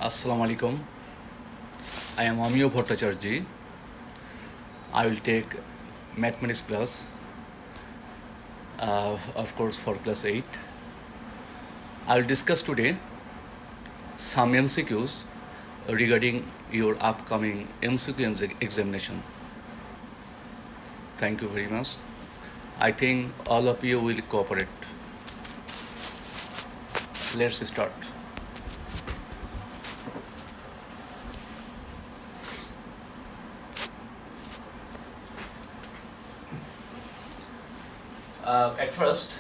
Assalamu alaikum. I am Amiyo Bhattacharjee. I will take mathematics class, of course, for class 8. I will discuss today some MCQs regarding your upcoming MCQ examination. Thank you very much. I think all of you will cooperate. Let's start. At first,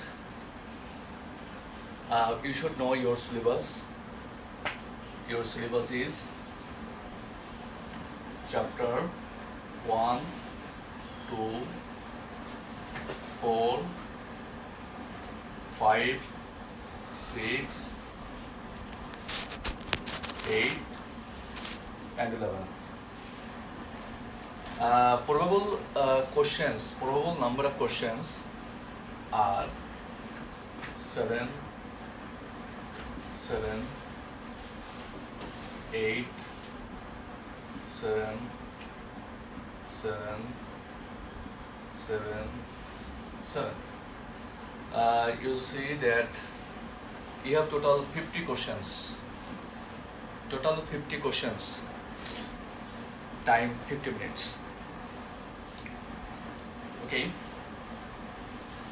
you should know your syllabus. Your syllabus is chapter 1, 2, 4, 5, 6, 8, and 11. Probable number of questions are 7, 8, 7, 7. You see that you have total 50 questions. Total 50 questions. Time 50 minutes. Okay.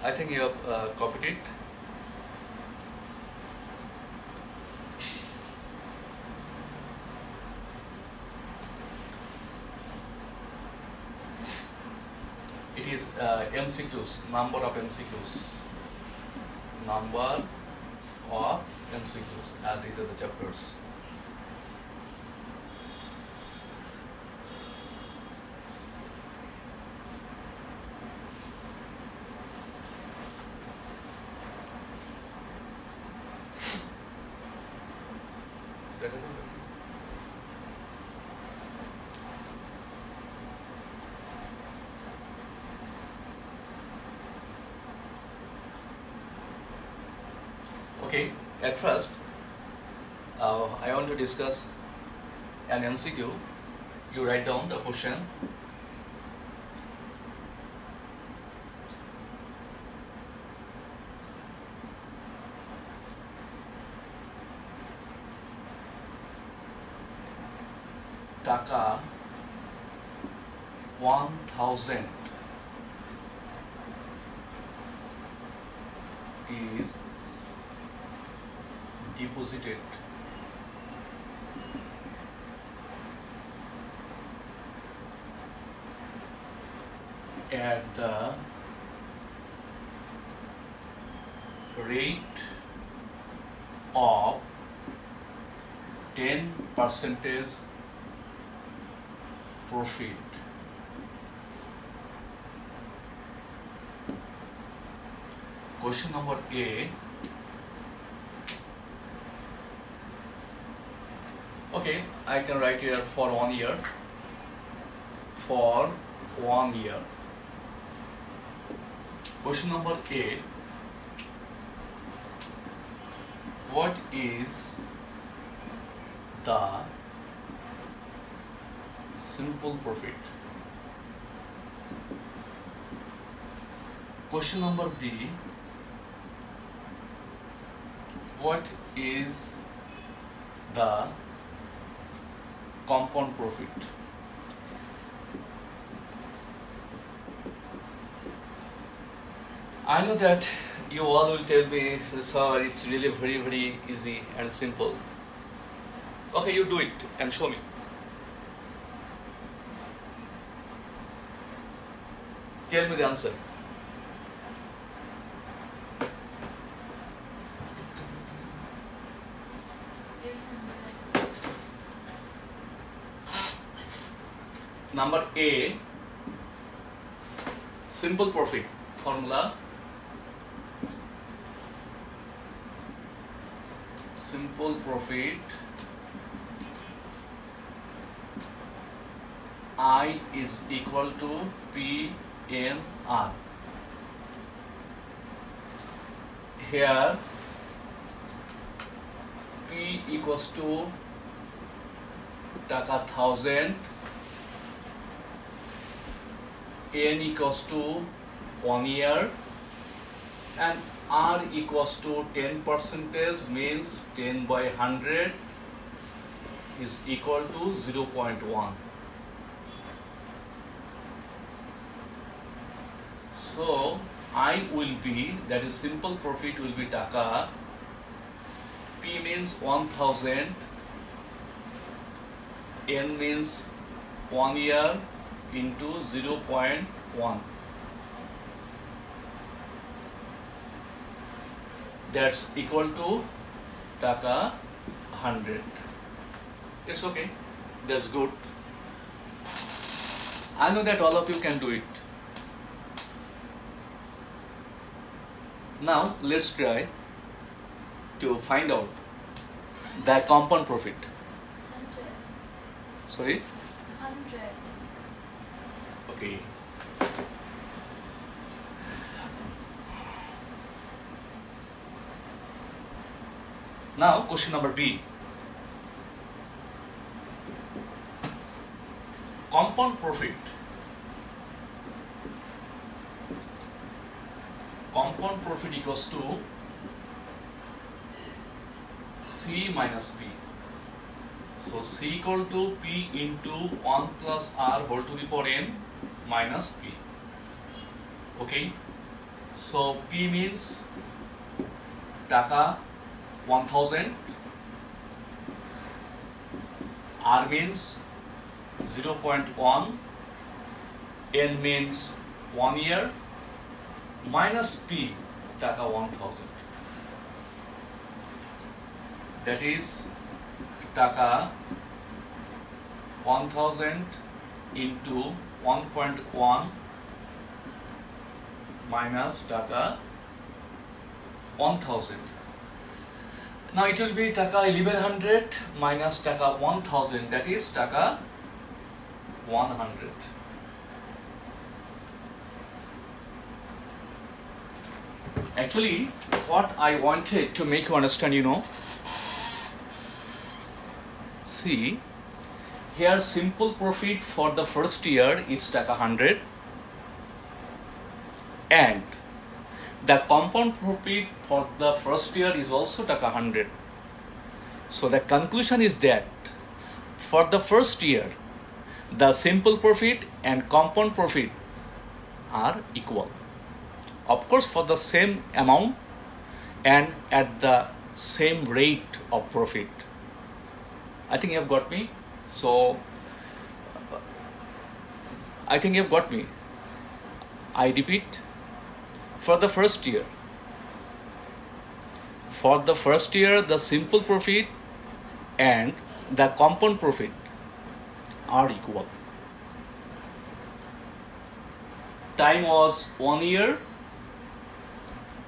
I think you have copied it. It is MCQs, number of MCQs. Number of MCQs, and these are the chapters. Okay, at first, I want to discuss an MCQ. You write down the question. Taka 1000 is deposited at the rate of 10% profit. Question number A. Okay, I can write here for 1 year. For 1 year. Question number A. What is the simple profit? Question number B. What is the compound profit? I know that you all will tell me, sir, it's really very, very easy and simple. Okay, you do it and show me. Tell me the answer. Number A, simple profit formula. Simple profit I is equal to PNR. Here P equals to টাকা 1000, n equals to 1 year, and r equals to 10% means 10 by 100 is equal to 0.1. So I will be, that is simple profit will be taka, P means 1000, n means 1 year into 0.1. That's equal to taka 100. It's okay. That's good. I know that all of you can do it. Now let's try to find out the compound profit. 100. Sorry? 100. Okay. Now question number B. Compound profit. Compound profit equals to C minus P. So C equal to P into 1 plus R whole to the power n minus P. Okay. So P means taka 1000, R means 0.1, n means 1 year, minus P taka 1000. That is taka 1000 into 1.1 minus taka 1000. Now it will be taka 1100 minus taka 1000, that is taka 100. Actually, what I wanted to make you understand, see, here simple profit for the first year is taka 100, and the compound profit for the first year is also taka 100. So the conclusion is that for the first year, the simple profit and compound profit are equal. Of course, for the same amount and at the same rate of profit. I think you have got me. So I think you have got me. I repeat, for the first year, the simple profit and the compound profit are equal. Time was 1 year.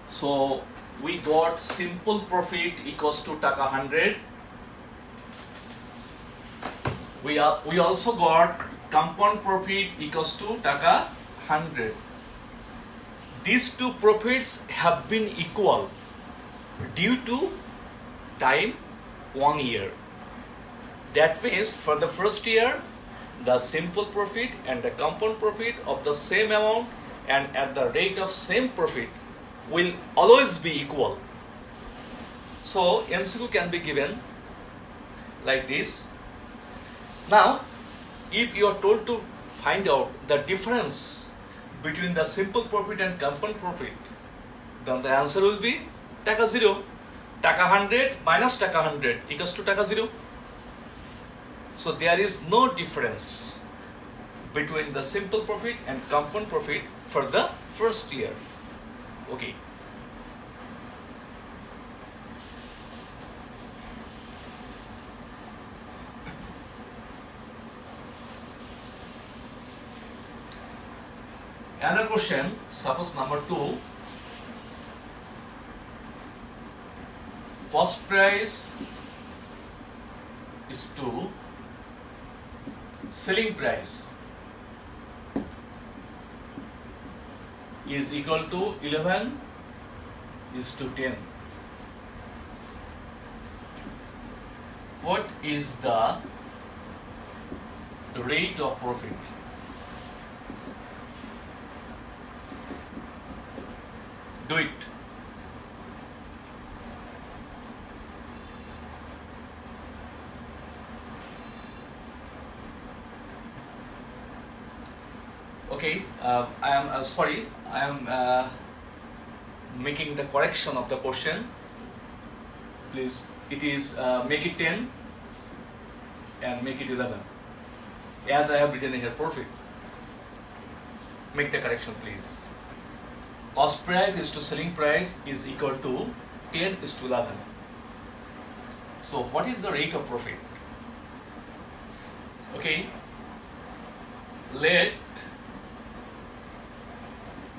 So we got simple profit equals to taka 100. We also got compound profit equals to taka 100. These two profits have been equal due to time 1 year. That means for the first year, the simple profit and the compound profit of the same amount and at the rate of same profit will always be equal. So MCQ can be given like this. Now, if you are told to find out the difference between the simple profit and compound profit, then the answer will be taka 0. Taka 100 minus taka 100 equals to taka 0. So there is no difference between the simple profit and compound profit for the first year. Okay. Another question, suppose number 2, cost price is to selling price is equal to 11 is to 10. What is the rate of profit. Do it. Okay, I am sorry, I am making the correction of the question. Please, it is make it 10 and make it 11. As I have written here, profit. Make the correction, please. Cost price is to selling price is equal to 10 is to 11. So what is the rate of profit? Okay, let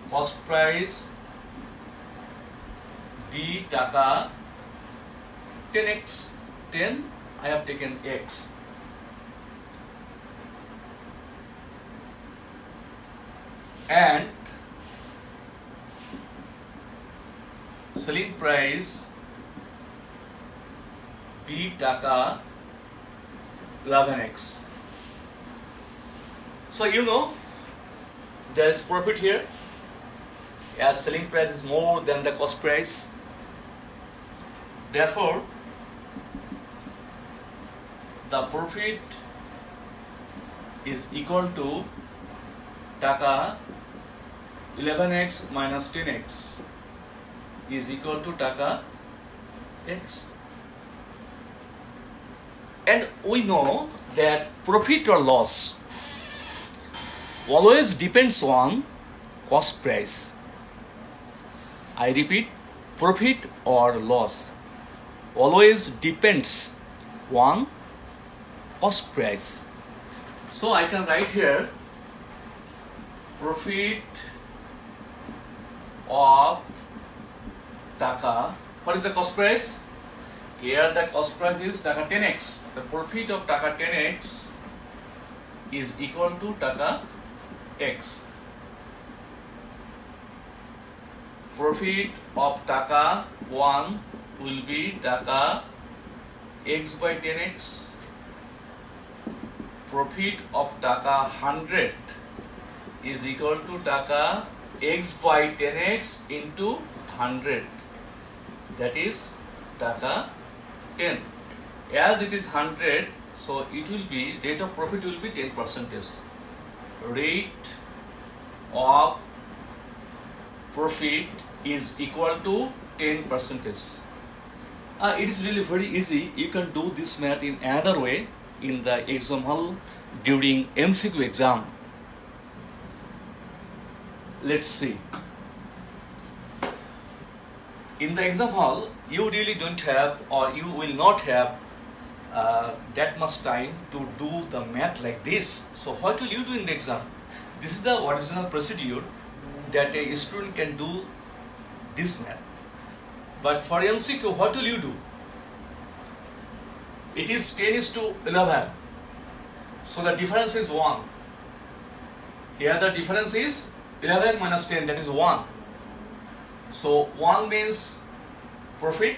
cost price be taka 10x. 10 I have taken x. And selling price be taka 11x. So you know there is profit here, as selling price is more than the cost price. Therefore, the profit is equal to taka 11x minus 10x is equal to taka x. And we know that profit or loss always depends on cost price. I repeat, profit or loss always depends on cost price. So I can write here profit of taka. What is the cost price? Here the cost price is taka 10x. The profit of taka 10x is equal to taka x. Profit of taka 1 will be taka x by 10x. Profit of taka 100 is equal to taka x by 10x into 100. That is taka 10. As it is 100, so it will be, rate of profit will be 10%. Rate of profit is equal to 10%. It is really very easy. You can do this math in another way in the exam hall during MCQ exam. Let's see. In the exam hall, you really don't have, or you will not have that much time to do the math like this. So what will you do in the exam? This is the original procedure that a student can do this math. But for MCQ, what will you do? It is 10 is to 11. So the difference is 1. Here the difference is 11 minus 10, that is 1. So 1 means profit,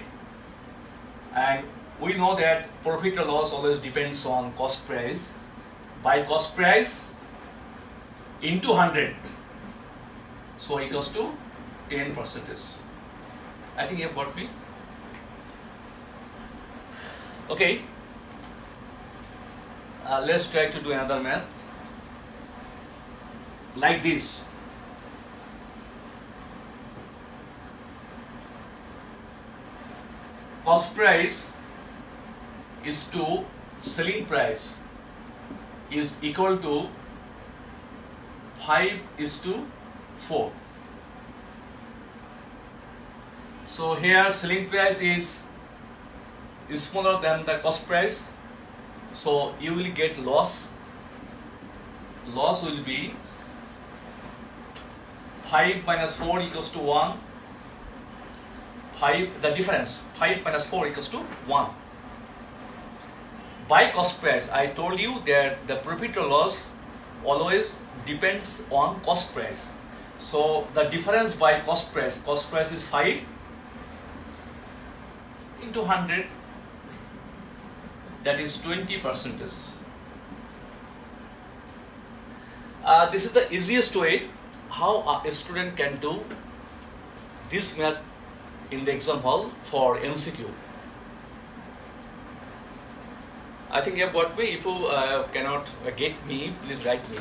and we know that profit or loss always depends on cost price. By cost price into 100, so equals to 10%. I think you have got me. Okay, let's try to do another math like this. Cost price is to selling price is equal to 5 is to 4. So here selling price is smaller than the cost price, so you will get loss. Loss will be 5 minus 4 equals to 1. 5, the difference, 5 minus 4 equals to 1. By cost price, I told you that the profit or loss always depends on cost price. So the difference by cost price is 5 into 100, that is 20%. This is the easiest way how a student can do this math in the exam hall for MCQ. I think you have got me. If you cannot get me, please write me.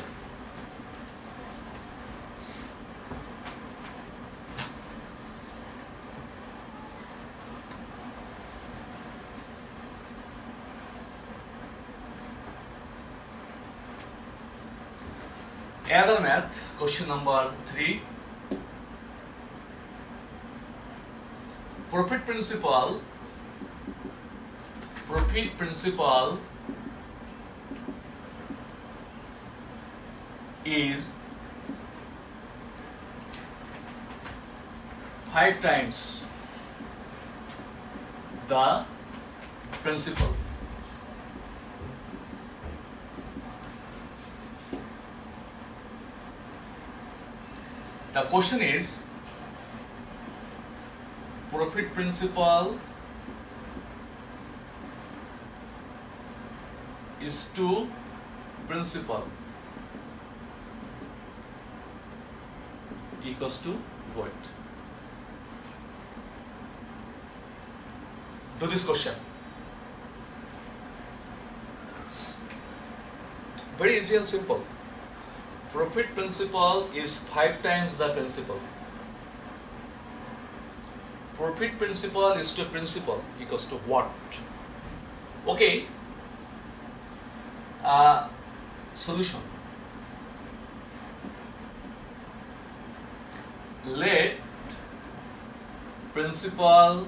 Another math, question number 3. Profit principle is 5 times the principal. The question is, profit principal is to principal equals to what? Do this question. Very easy and simple. Profit principal is 5 times the principal. Profit principal is to principal equals to what? Okay. Solution. Let principal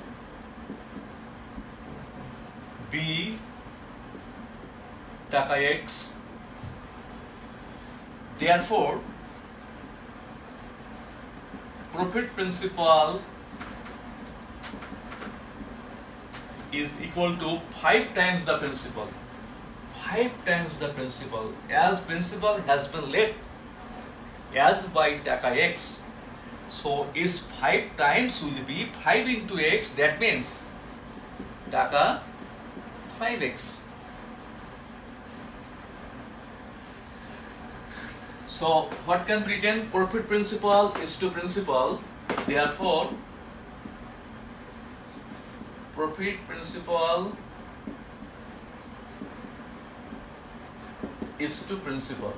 be taka x. Therefore, profit principal is equal to 5 times the principal. 5 times the principal. As principal has been let as by taka x, so its 5 times will be 5 into x. That means taka 5x. So what can be written? Profit principal is to principal. Therefore, profit principal is to principal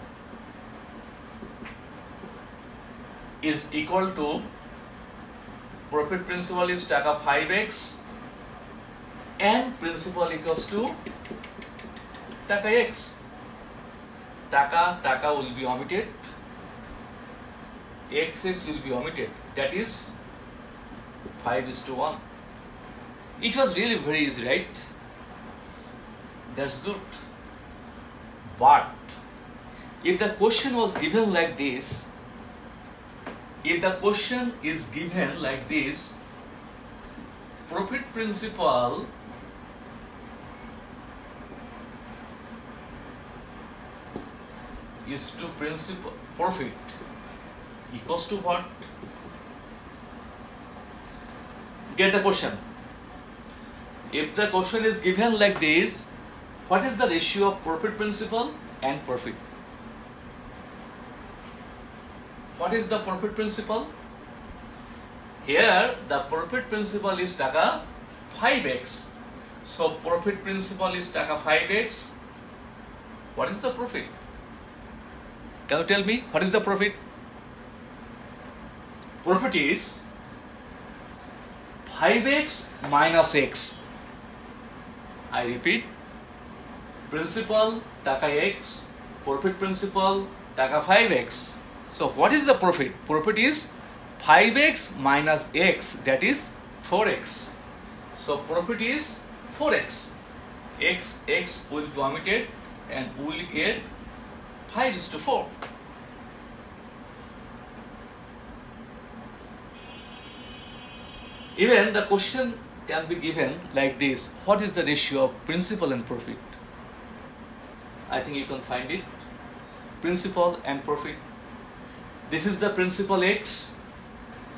is equal to profit principal is taka 5x and principal equals to taka x. Taka will be omitted, xx will be omitted, that is 5:1. It was really very easy, right? That's good. But if the question was given like this, profit principal is to principal, profit equals to what? Get the question. If the question is given like this, what is the ratio of profit principal and profit? What is the profit principal? Here the profit principal is taka 5x. So profit principal is taka 5x. What is the profit? Can you tell me what is the profit? Profit is 5x minus x. I repeat, principal taka x, profit principal taka 5x. So what is the profit? Profit is 5x minus x, that is 4x. So profit is 4x. X will be omitted and we will get 5:4. Even the question can be given like this: what is the ratio of principal and profit? I think you can find it. Principal and profit. This is the principal x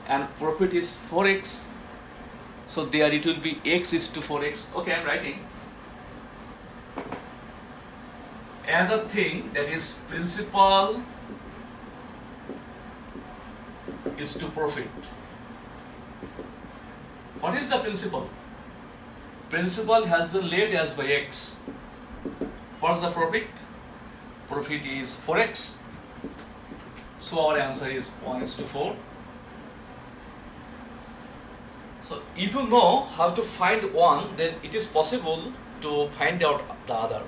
and profit is 4x. So there it will be x:4x. Okay, I'm writing. Another thing, that is principal is to profit. What is the principle? Principle has been laid as by x. What's the profit? Profit is 4x. So our answer is 1:4. So if you know how to find one, then it is possible to find out the other.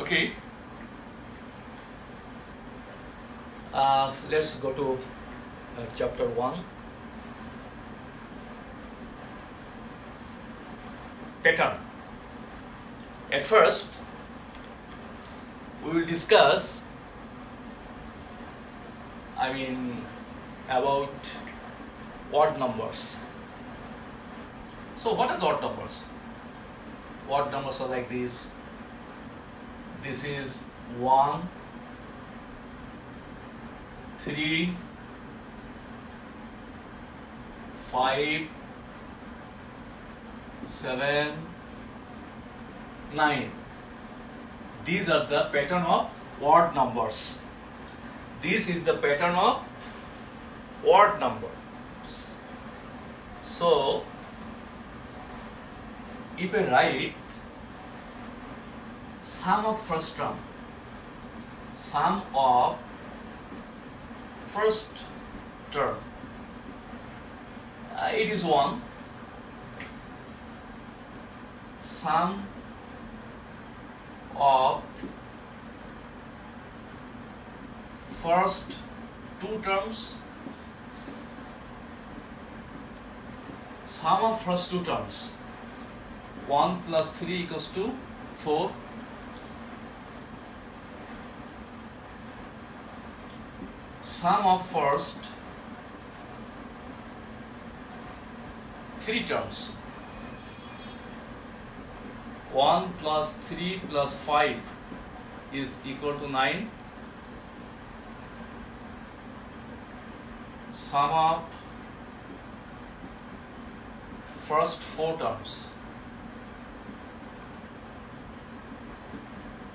Okay, let's go to chapter 1. Pattern. At first, we will discuss, about odd numbers. So what are the odd numbers? Odd numbers are like this. This is 1, 3, 5, 7, 9. These are the pattern of odd numbers. This is the pattern of odd numbers. So, if I write sum of first term, sum of first term, it is 1. Sum of first two terms, sum of first two terms, 1 plus 3 equals to 4. Sum of first three terms, 1 plus 3 plus 5 is equal to 9. Sum of first four terms,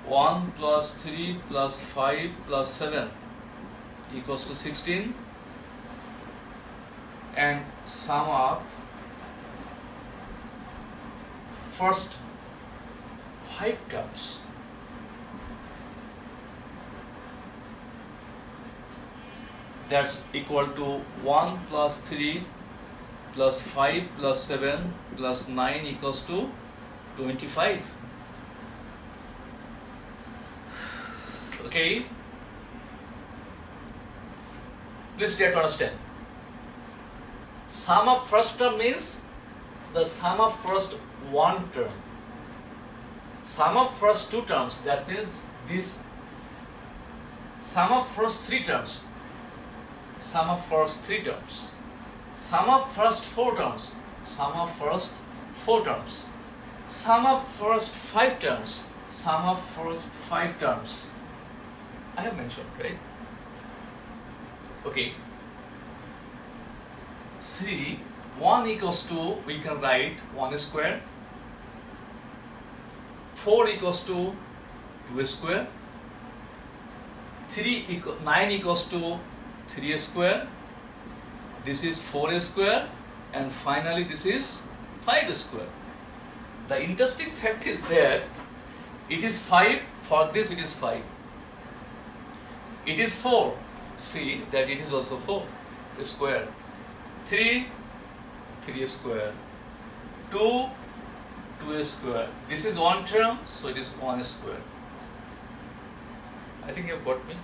1 plus 3 plus 5 plus 7 equals to 16, and sum of first 5 terms, that's equal to 1 plus 3 plus 5 plus 7 plus 9 equals to 25. Okay, please try to understand. Sum of first term means the sum of first one term. Sum of first two terms, that means this. Sum of first three terms, sum of first three terms. Sum of first four terms, sum of first four terms. Sum of first 5 terms, sum of first 5 terms. I have mentioned, right? Okay. See, 1 equals to, we can write 1 square. 4 equals to 2 square. 9 equals to 3 square. This is 4 square. And finally this is 5 square. The interesting fact is that it is 5, for this it is 5. It is 4. See that it is also 4 square. 3 square. 2 square. This is one term, so it is 1 square. I think you have got me.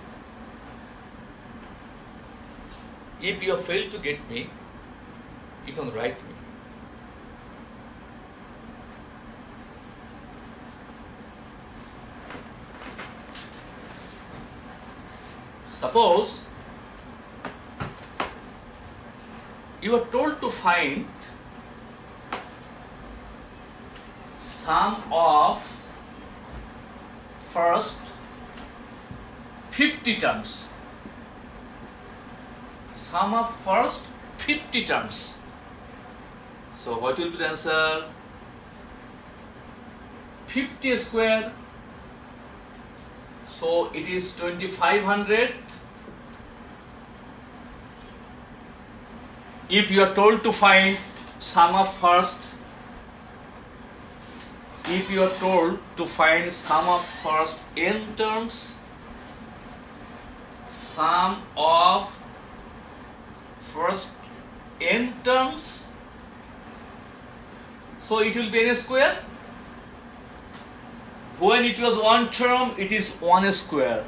If you have failed to get me, you can write me. Suppose you are told to find sum of first 50 terms. Sum of first 50 terms. So what will be the answer? 50 square. So it is 2500. If you are told to find sum of first, if you are told to find sum of first n terms, sum of first n terms, so it will be n square. When it was one term, it is 1 square.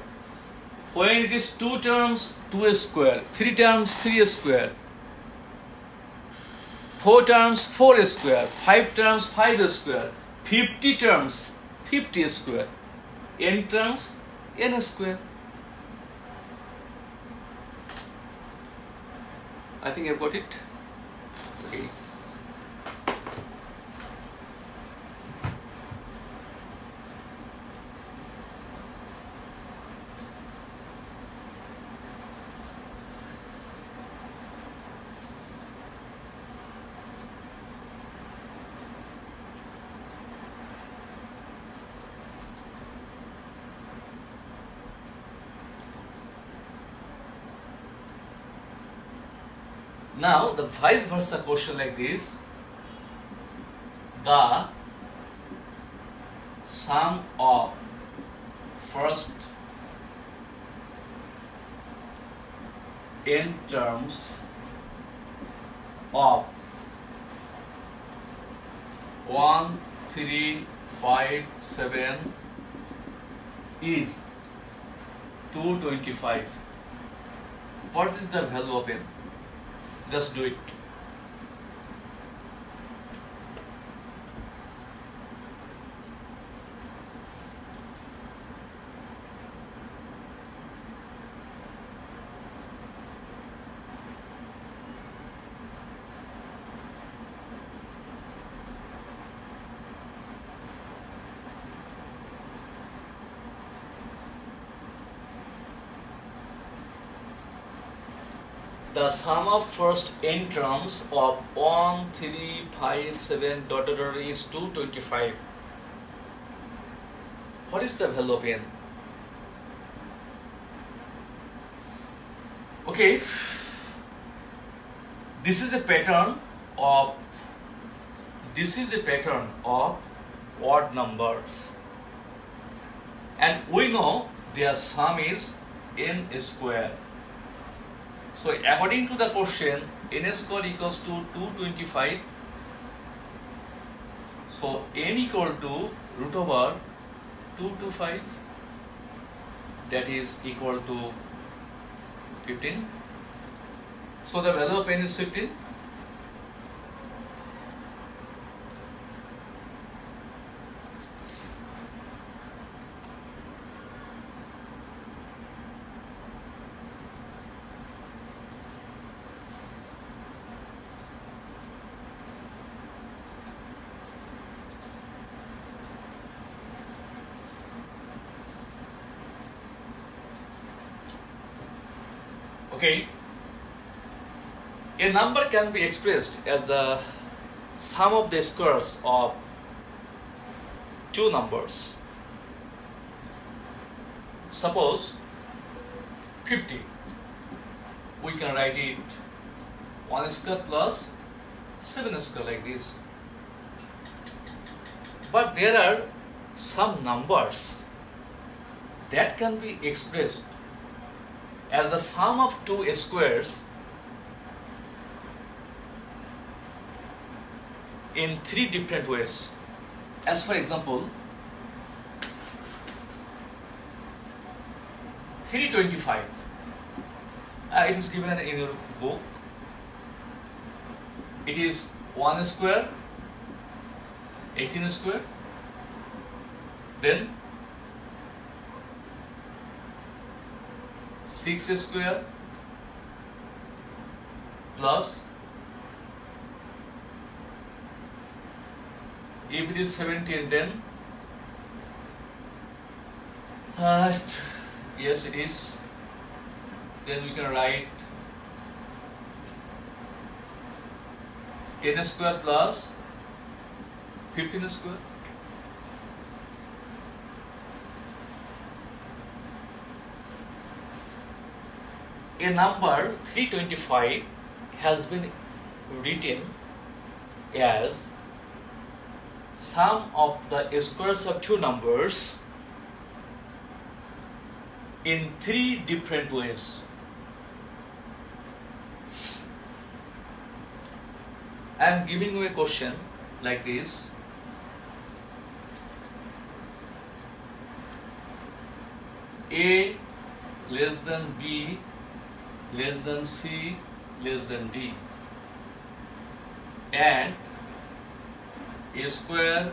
When it is two terms, 2 square. Three terms, 3 square. Four terms, 4 square. 5 terms, 5 square. 50 terms, 50 square. N terms, n square. I think I've got it. Okay. Now the vice versa question like this: the sum of first n terms of 1, 3, 5, 7 is 225. What is the value of n? Just do it. The sum of first n terms of 1, 3, 5, 7 dot dot dot is 225. What is the value of n? Okay, this is a pattern of odd numbers, and we know their sum is n square. So according to the question, n square equals to 225. So n equal to root over 225, that is equal to 15. So the value of n is 15. Okay, a number can be expressed as the sum of the squares of two numbers. Suppose 50, we can write it 1 square plus 7 square like this. But there are some numbers that can be expressed as the sum of two squares in three different ways. As for example, 325. It is given in your book. It is 1 square, 18 square, then 6 square plus If it is 17, then yes, it is. Then we can write 10 square plus 15 square. A number 325 has been written as sum of the squares of two numbers in three different ways. I am giving you a question like this. A less than B less than C less than D, and A square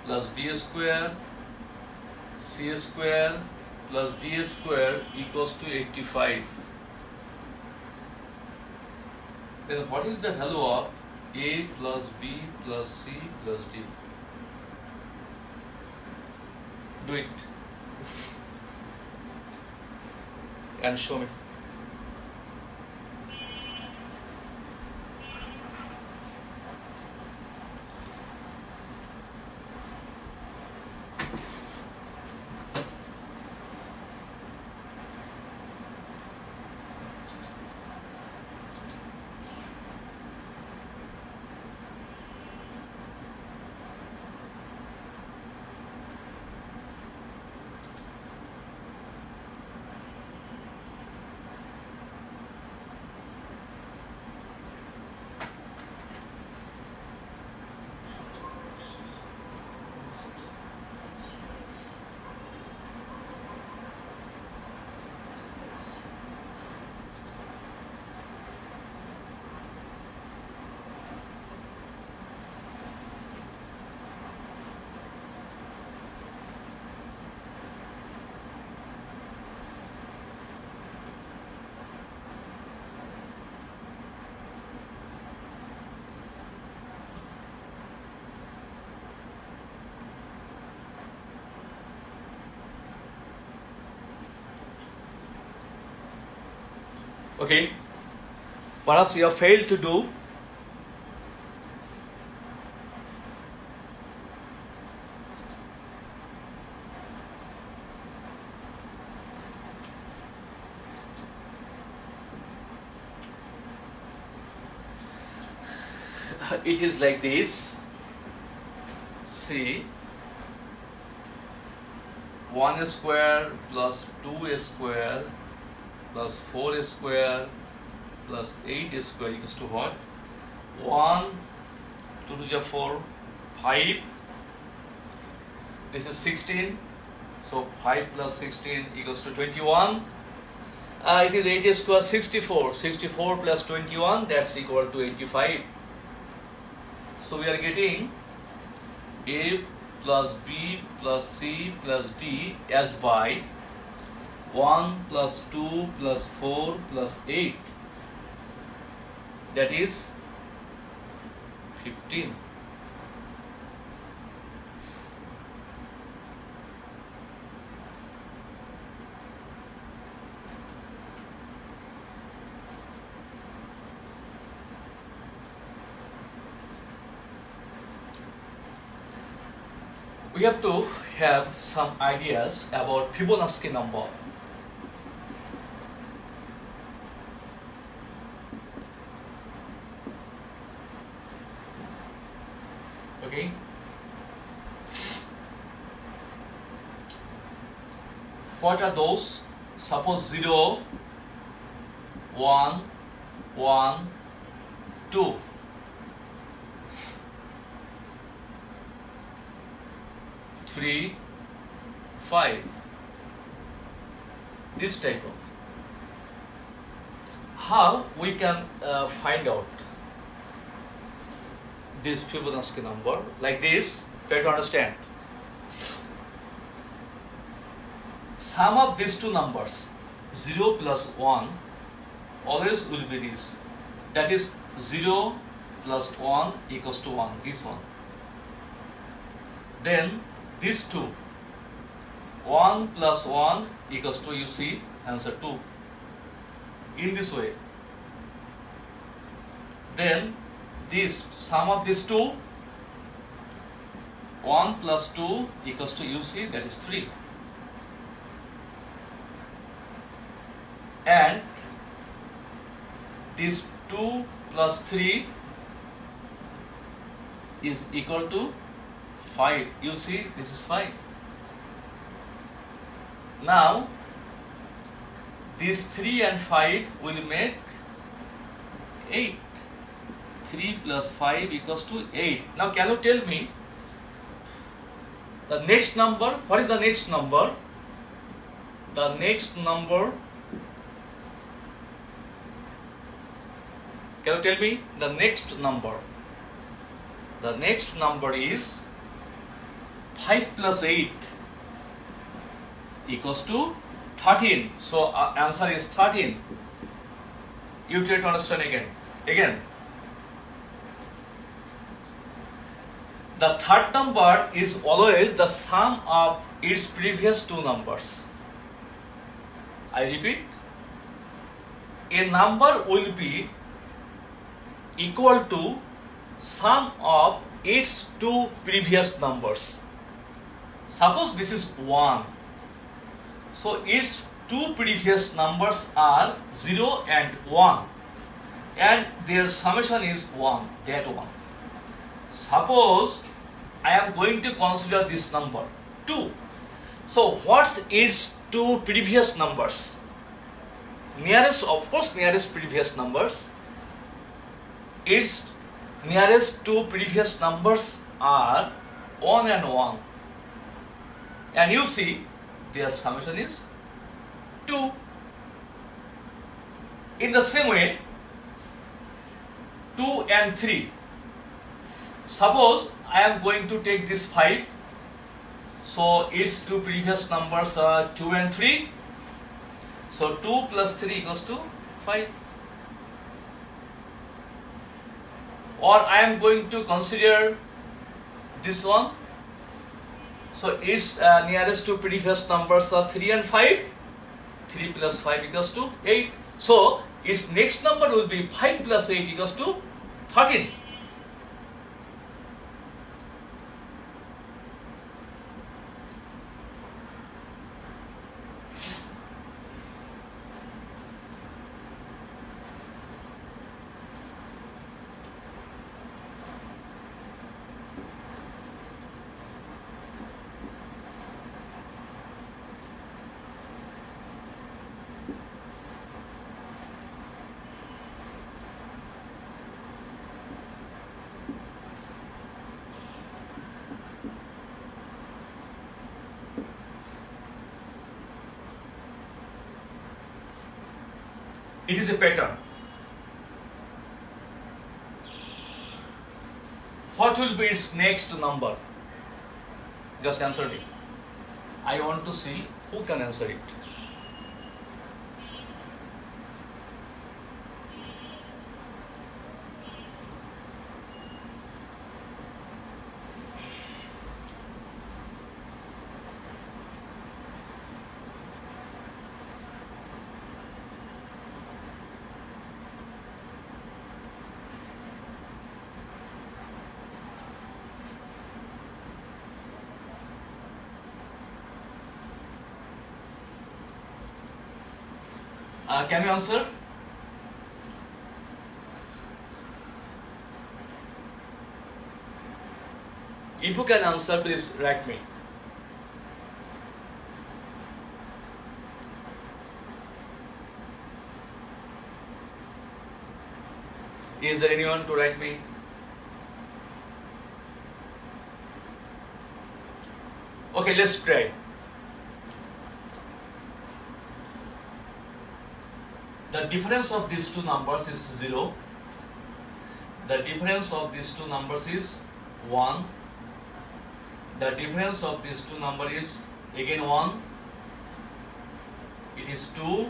plus B square C square plus D square equals to 85. Then what is the value of A plus B plus C plus D? Do it and show me. Okay, perhaps you have failed to do. It is like this. See, 1 square plus 2 square plus 4 square plus 8 square equals to what? 1, 2 to the 4, 5. This is 16. So 5 plus 16 equals to 21. It is 8 square 64. 64 plus 21, that's equal to 85. So we are getting A plus B plus C plus D as by 1 plus 2 plus 4 plus 8. That is 15. We have to have some ideas about Fibonacci number. Okay. What are those? Suppose 0, 1, 1, 2. Three, 5. This type of. How we can find out this Fibonacci number? Like this, try to understand. Sum of these two numbers, 0 plus 1, always will be this. That is 0 plus 1 equals to 1, this one. Then these two, 1 plus 1 equals to, you see, answer 2. In this way. Then this sum of these two, 1 plus 2 equals to, you see, that is 3. And this 2 plus 3 is equal to 5. You see, this is 5. Now, these 3 and 5 will make 8. 3 plus 5 equals to 8. Now, can you tell me the next number? What is the next number? The next number, can you tell me the next number? The next number is 5 plus 8 equals to 13. So answer is 13. You try to understand again. The third number is always the sum of its previous two numbers. I repeat, a number will be equal to sum of its two previous numbers. Suppose this is 1. So its two previous numbers are 0 and 1. And their summation is 1, that one. Suppose I am going to consider this number 2. So what's its two previous numbers? Nearest, of course, nearest previous numbers. Its nearest two previous numbers are 1 and 1. And you see, their summation is 2. In the same way, 2 and 3. Suppose I am going to take this 5. So its two previous numbers are 2 and 3. So 2 plus 3 equals to 5. Or I am going to consider this one. So its nearest two previous numbers are 3 and 5. 3 plus 5 equals to 8. So its next number will be 5 plus 8 equals to 13. It is a pattern. What will be its next number? Just answer it. I want to see who can answer it. Can you answer? If you can answer, please write me. Is there anyone to write me? Okay, let's try. The difference of these two numbers is 0. The difference of these two numbers is 1. The difference of these two numbers is again 1. It is 2.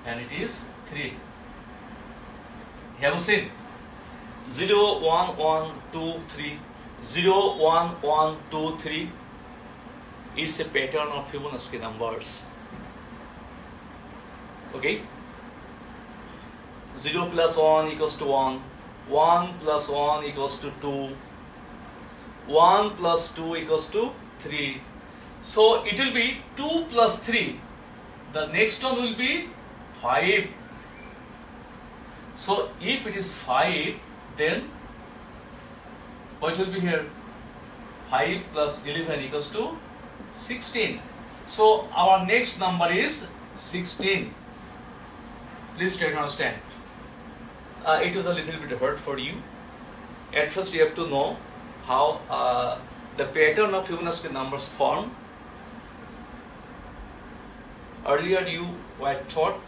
And it is 3. Have you seen? 0, 1, 1, 2, 3. 0, 1, 1, 2, 3. It's a pattern of Fibonacci numbers. Okay? 0 plus 1 equals to 1. 1 plus 1 equals to 2. 1 plus 2 equals to 3. So it will be 2 plus 3. The next one will be 5. So if it is 5, then what will be here? 5 plus 11 equals to 16. So our next number is 16. Please try to understand. It was a little bit hard for you. At first you have to know how the pattern of Fibonacci numbers form. Earlier you were taught.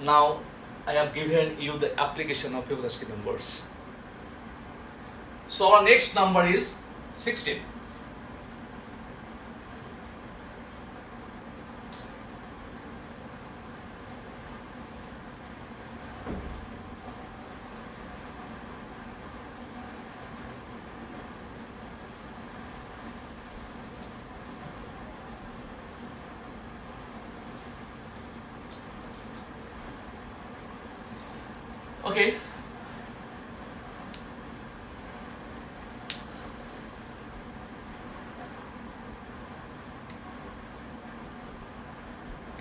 Now I have given you the application of Fibonacci numbers. So our next number is 16. Okay.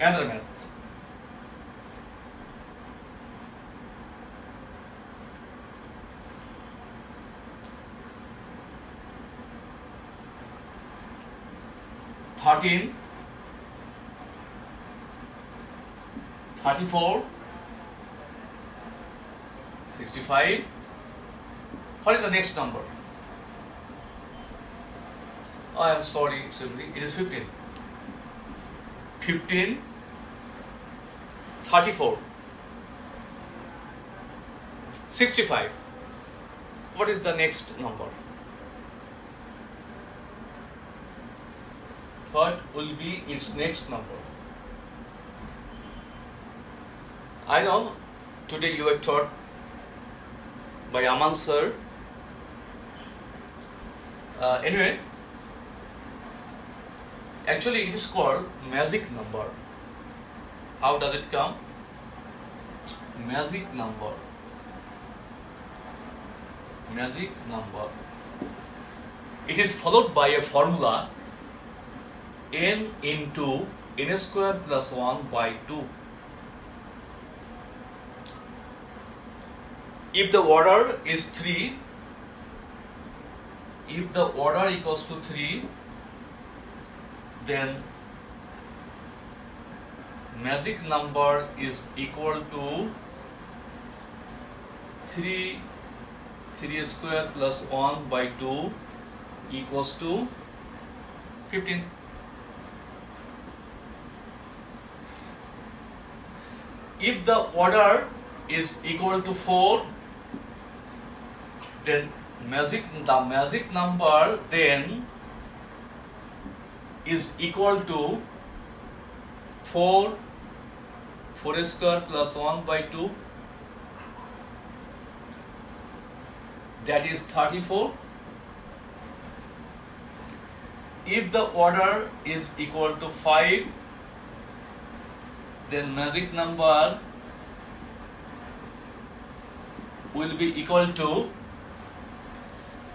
Another math. Thirteen, 34, 65. What is the next number? Oh, I am sorry, simply it is 15. 15, 34, 65. What is the next number? What will be its next number? I know today you were taught by Aman sir. Anyway, actually it is called magic number. How does it come? Magic number. Magic number. It is followed by a formula n into n square plus 1 by 2. If the order is 3, if the order equals to 3, then magic number is equal to 3 square plus 1 by 2 equals to 15. If the order is equal to 4, then the magic number then is equal to 4 square plus 1 by 2, that is 34. If the order is equal to 5, then magic number will be equal to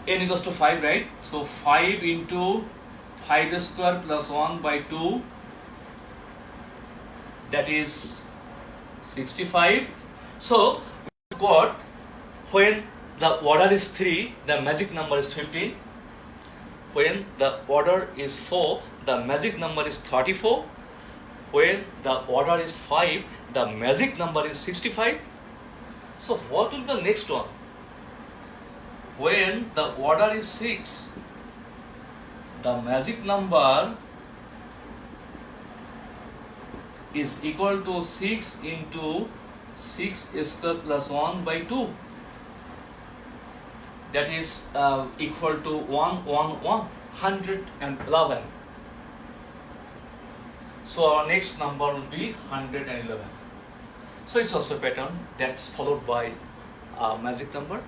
n equals to 5, right? So 5 into 5 square plus 1 by 2, that is 65. So we got when the order is 3, the magic number is 15. When the order is 4, the magic number is 34. When the order is 5, the magic number is 65. So what will be the next one? When the order is 6, the magic number is equal to 6 into 6 square plus 1 by 2. That is equal to 111. So our next number will be 111. So it's also a pattern that's followed by a magic number.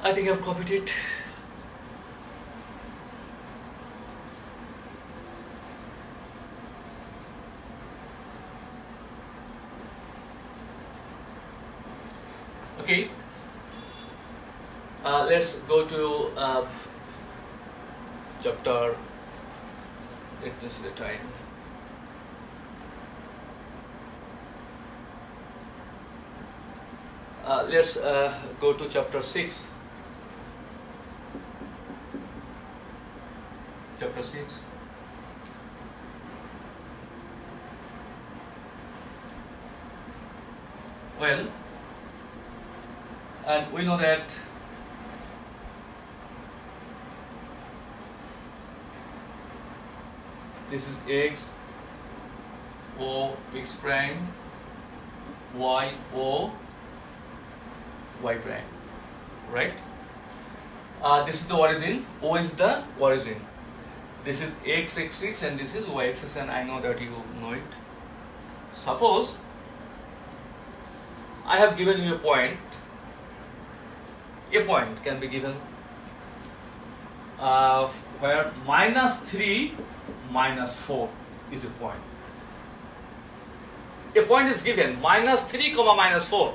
I think I've copied it. Okay. Let's go to chapter. Let me see the time. Let's go to chapter 6. Chapter 6. Well, and we know that this is x, O, x prime, y, O, y prime, right? This is the origin, O is the origin. This is x axis and this is y axis, and I know that you know it. Suppose I have given you a point can be given where -3, -4 is a point. A point is given -3, -4.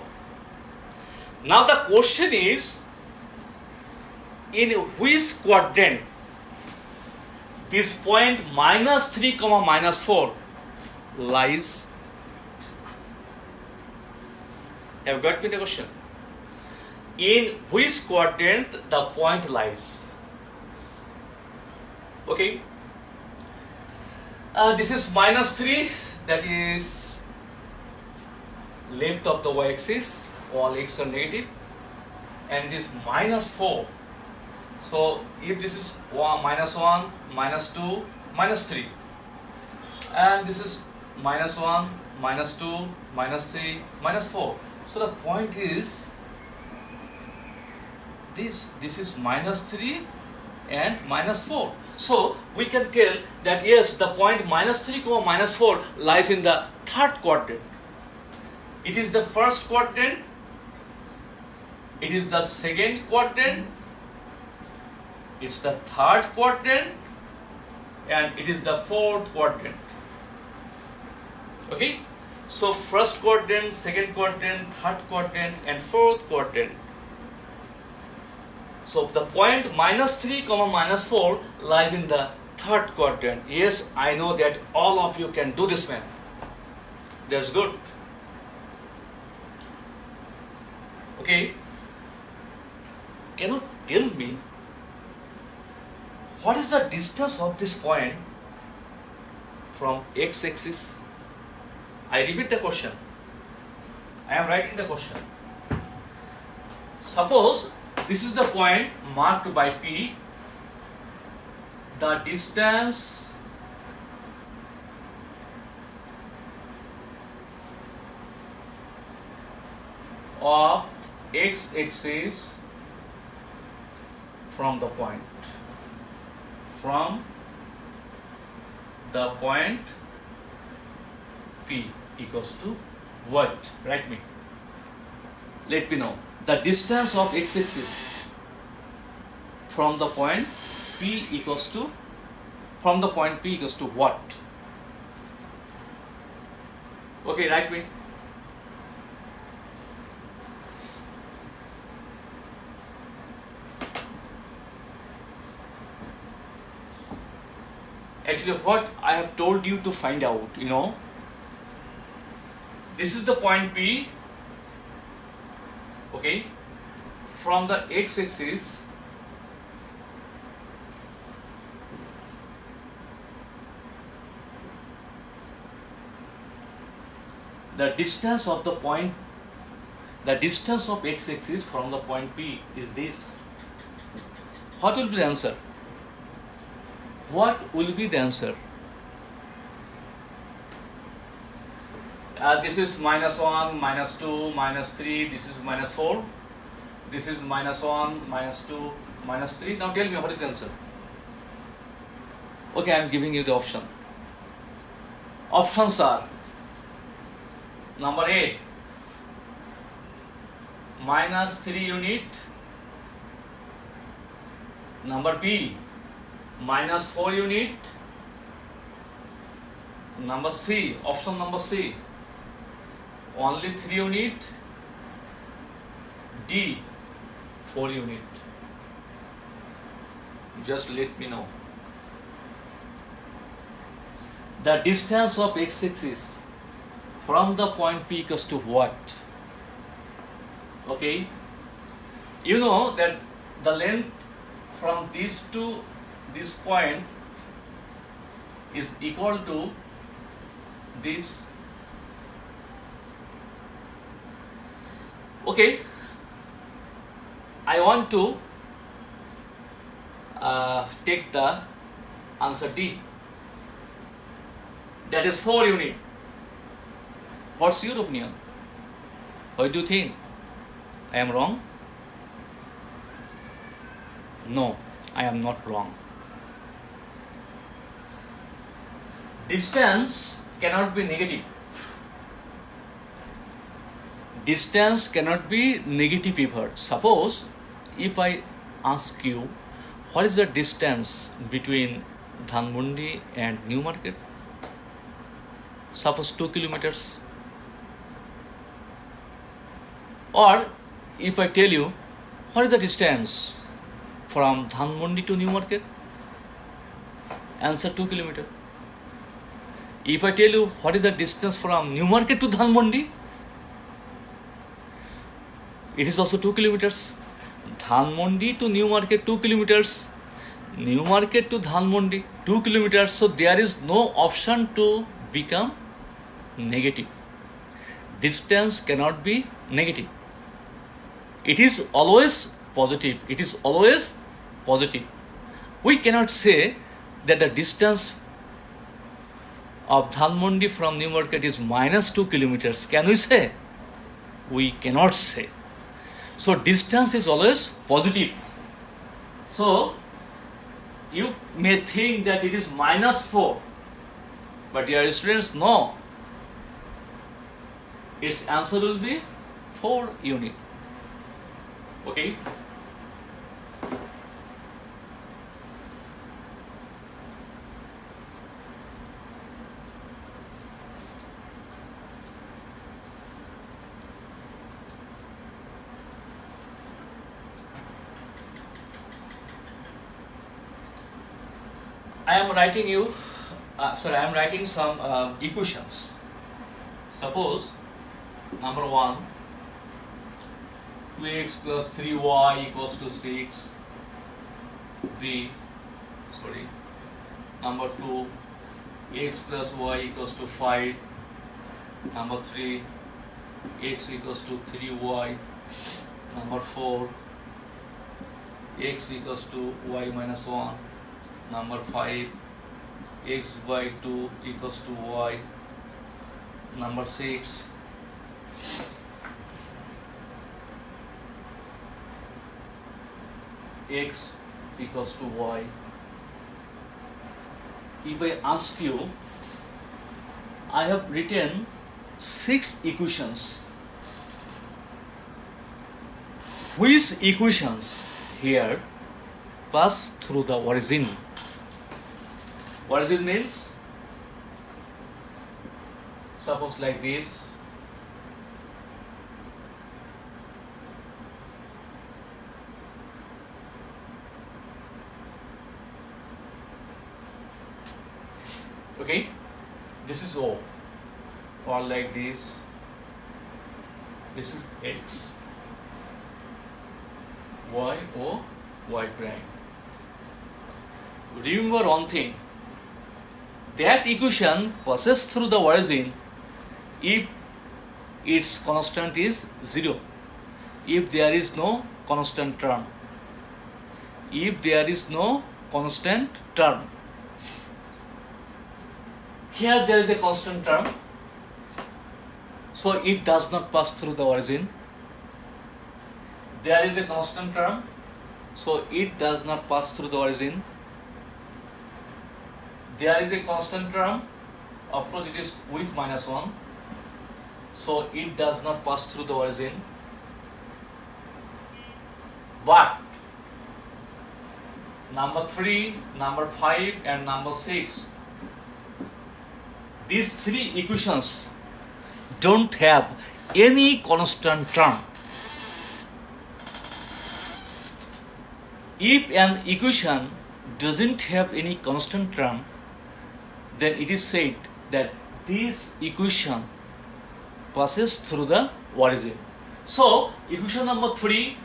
Now the question is, in which quadrant this point -3, -4 lies? Have you got me the question? In which quadrant the point lies? Okay. This is -3, that is left of the y-axis, all x are negative, and it is -4. So if this is -1, -2, -3, and this is -1, -2, -3, -4. So the point is this is -3 and -4. So we can tell that yes, the point -3, -4 lies in the third quadrant. It is the first quadrant, it is the second quadrant, it's the third quadrant, and it is the fourth quadrant. Okay? So first quadrant, second quadrant, third quadrant, and fourth quadrant. So the point -3, -4 lies in the third quadrant. Yes, I know that all of you can do this, man. That's good. Okay. Can you tell me what is the distance of this point from x-axis? I repeat the question. I am writing the question. Suppose this is the point marked by P. The distance of x-axis from the point P equals to what? Write me. Let me know. The distance of x-axis from the point P equals to what? Okay, write me. Actually, what I have told you to find out, this is the point P. Okay, from the x-axis the distance of x-axis from the point P is this. What will be the answer? What will be the answer? This is -1, -2, -3, this is -4, this is -1, -2, -3. Now tell me what is the answer? Okay, I am giving you the option. Options are number 8, -3 unit, Number B, minus 4 unit. Number C, option number C, only 3 unit. D, 4 unit. Just let me know. The distance of x-axis from the point P equals to what? Okay. You know that the length from this to this point is equal to this. Okay. I want to take the answer D. That is 4 unit. What's your opinion? What do you think? I am wrong? No, I am not wrong. Distance cannot be negative. Distance cannot be negative ever. Suppose if I ask you, what is the distance between Dhanmondi and New Market? Suppose 2 kilometers. Or if I tell you, what is the distance from Dhanmondi to New Market? Answer 2 kilometers. If I tell you, what is the distance from New Market to Dhanmondi? It is also 2 kilometers. Dhanmondi to New Market 2 kilometers. New Market to Dhanmondi 2 kilometers. So there is no option to become negative. Distance cannot be negative. It is always positive. It is always positive. We cannot say that the distance of Dhanmondi from New Market is minus 2 kilometers. Can we say? We cannot say. So distance is always positive. So you may think that it is minus 4. But dear students, no. Its answer will be 4 unit. Okay? I am writing some equations. Suppose number 1, 2x plus 3y equals to 6. Number 2, x plus y equals to 5. Number 3, x equals to 3y. Number 4, x equals to y minus 1. Number 5, x by 2 equals to y. Number 6, x equals to y. If I ask you, I have written 6 equations. Which equations here pass through the origin? Origin means, suppose like this. Okay, this is O, or like this. This is X, Y, O, Y prime. Remember one thing. That equation passes through the origin if its constant is 0, if there is no constant term. If there is no constant term. Here there is a constant term, so it does not pass through the origin. There is a constant term, so it does not pass through the origin. There is a constant term, of course it is with minus 1, so it does not pass through the origin. But number 3, number 5 and number 6. These three equations don't have any constant term. If an equation doesn't have any constant term, then it is said that this equation passes through the origin. So, equation number 3,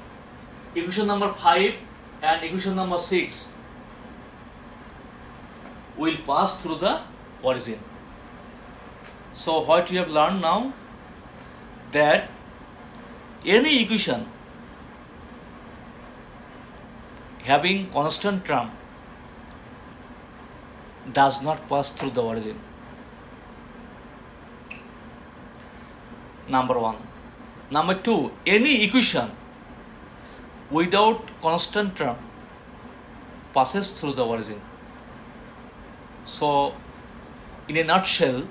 equation number 5 and equation number 6 will pass through the origin. So, what we have learned now, that any equation having constant term does not pass through the origin. Number 1. Number 2, any equation without constant term passes through the origin. So, in a nutshell,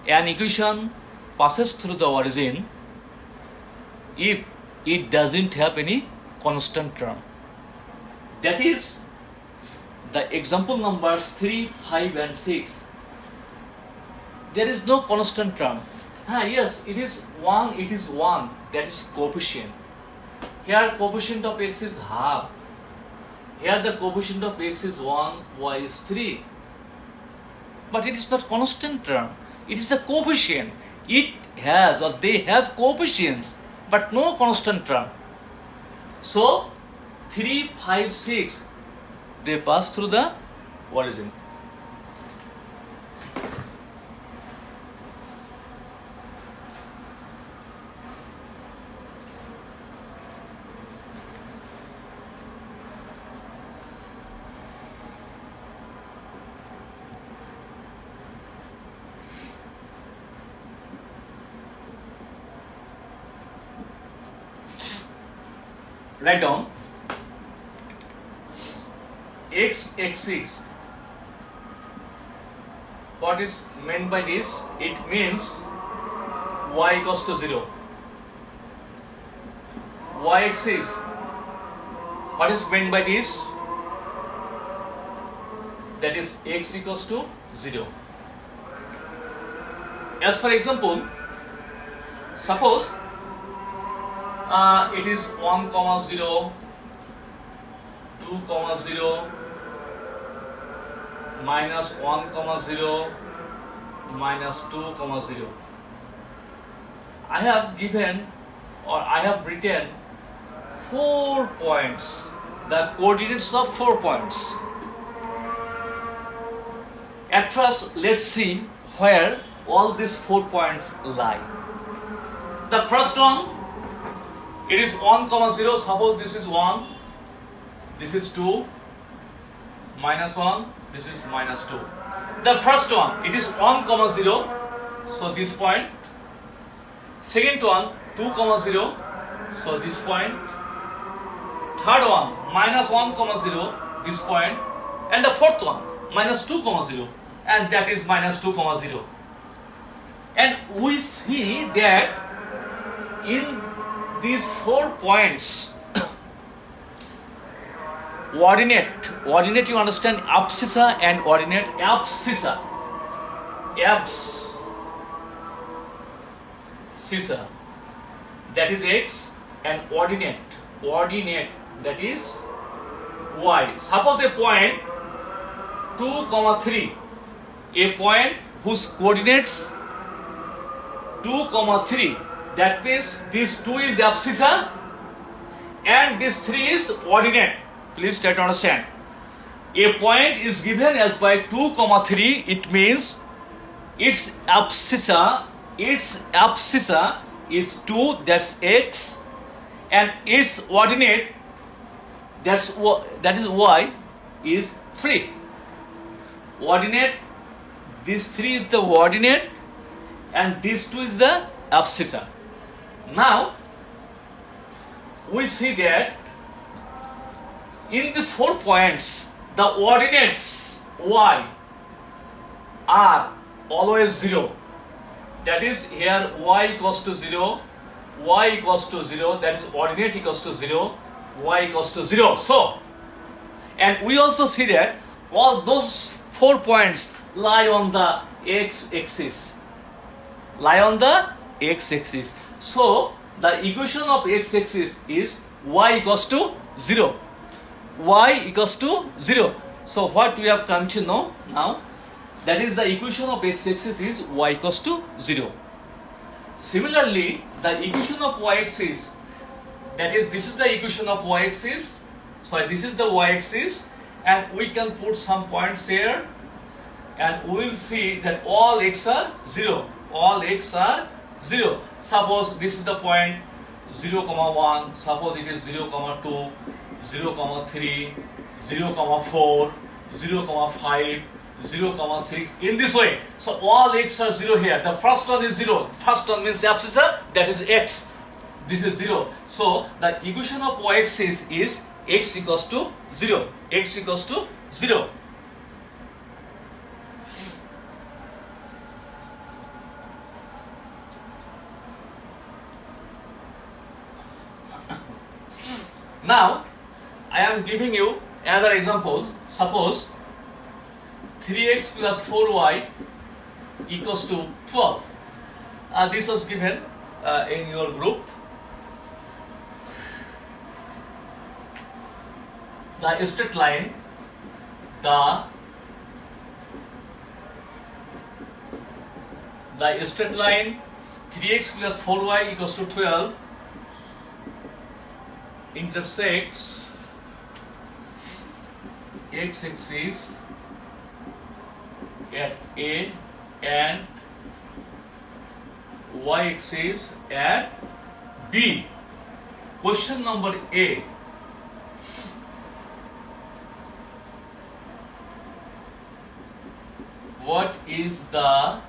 an equation passes through the origin if it doesn't have any constant term. That is the example numbers 3, 5 and 6. There is no constant term. Yes, it is 1, that is coefficient. Here coefficient of x is half. Here the coefficient of x is 1, y is 3. But it is not constant term. It is the coefficient. It has or they have coefficients but no constant term. So 3, 5, 6 they pass through the origin. Write down x axis. What is meant by this? It means y equals to 0. Y axis. What is meant by this? That is x equals to 0. As for example, suppose it is 1, 0, 2, 0, minus 1, 0, minus 2, 0. I have given or I have written 4 points, the coordinates of 4 points. At first, let's see where all these 4 points lie. The first one, it is 1, 0, suppose this is 1, this is 2, minus 1, this is minus 2. The first one, it is 1, 0, so this point. Second one, 2, 0, so this point. Third one, minus 1, 0, this point. And the fourth one, minus 2, 0, and that is minus 2, 0. And we see that in these 4 points, ordinate you understand, abscissa and ordinate. Abscissa, that is x, and ordinate that is y. Suppose a point 2, 3, a point whose coordinates 2, 3. That means this 2 is abscissa and this 3 is ordinate. Please try to understand. A point is given as by 2, 3. It means its abscissa is 2, that's x, and its ordinate, that is y, is 3. Ordinate, this 3 is the ordinate and this 2 is the abscissa. Now, we see that in these 4 points, the ordinates y are always 0. That is, here y equals to 0, that is ordinate equals to 0, y equals to 0. So, and we also see that all those 4 points lie on the x-axis. Lie on the x-axis. So, the equation of x-axis is y equals to 0. Y equals to 0. So, what we have come to know now, that is the equation of x-axis is y equals to 0. Similarly, the equation of y-axis, that is, this is the equation of y-axis. Sorry, this is the y-axis, and we can put some points here, and we will see that all x are 0. All x are 0. Suppose this is the point 0, 1. Suppose it is 0, 2, 0, 3, 0, 4, 0, 5, 0, 6, in this way. So all x are 0 here. The first one is 0. First one means abscissa, that is x. This is 0. So the equation of y-axis is x equals to 0. X equals to 0. Now, I am giving you another example. Suppose 3x plus 4y equals to 12. This was given in your group. The straight line, the straight line 3x plus 4y equals to 12 intersects x-axis at A and y-axis at B. Question number A. What is the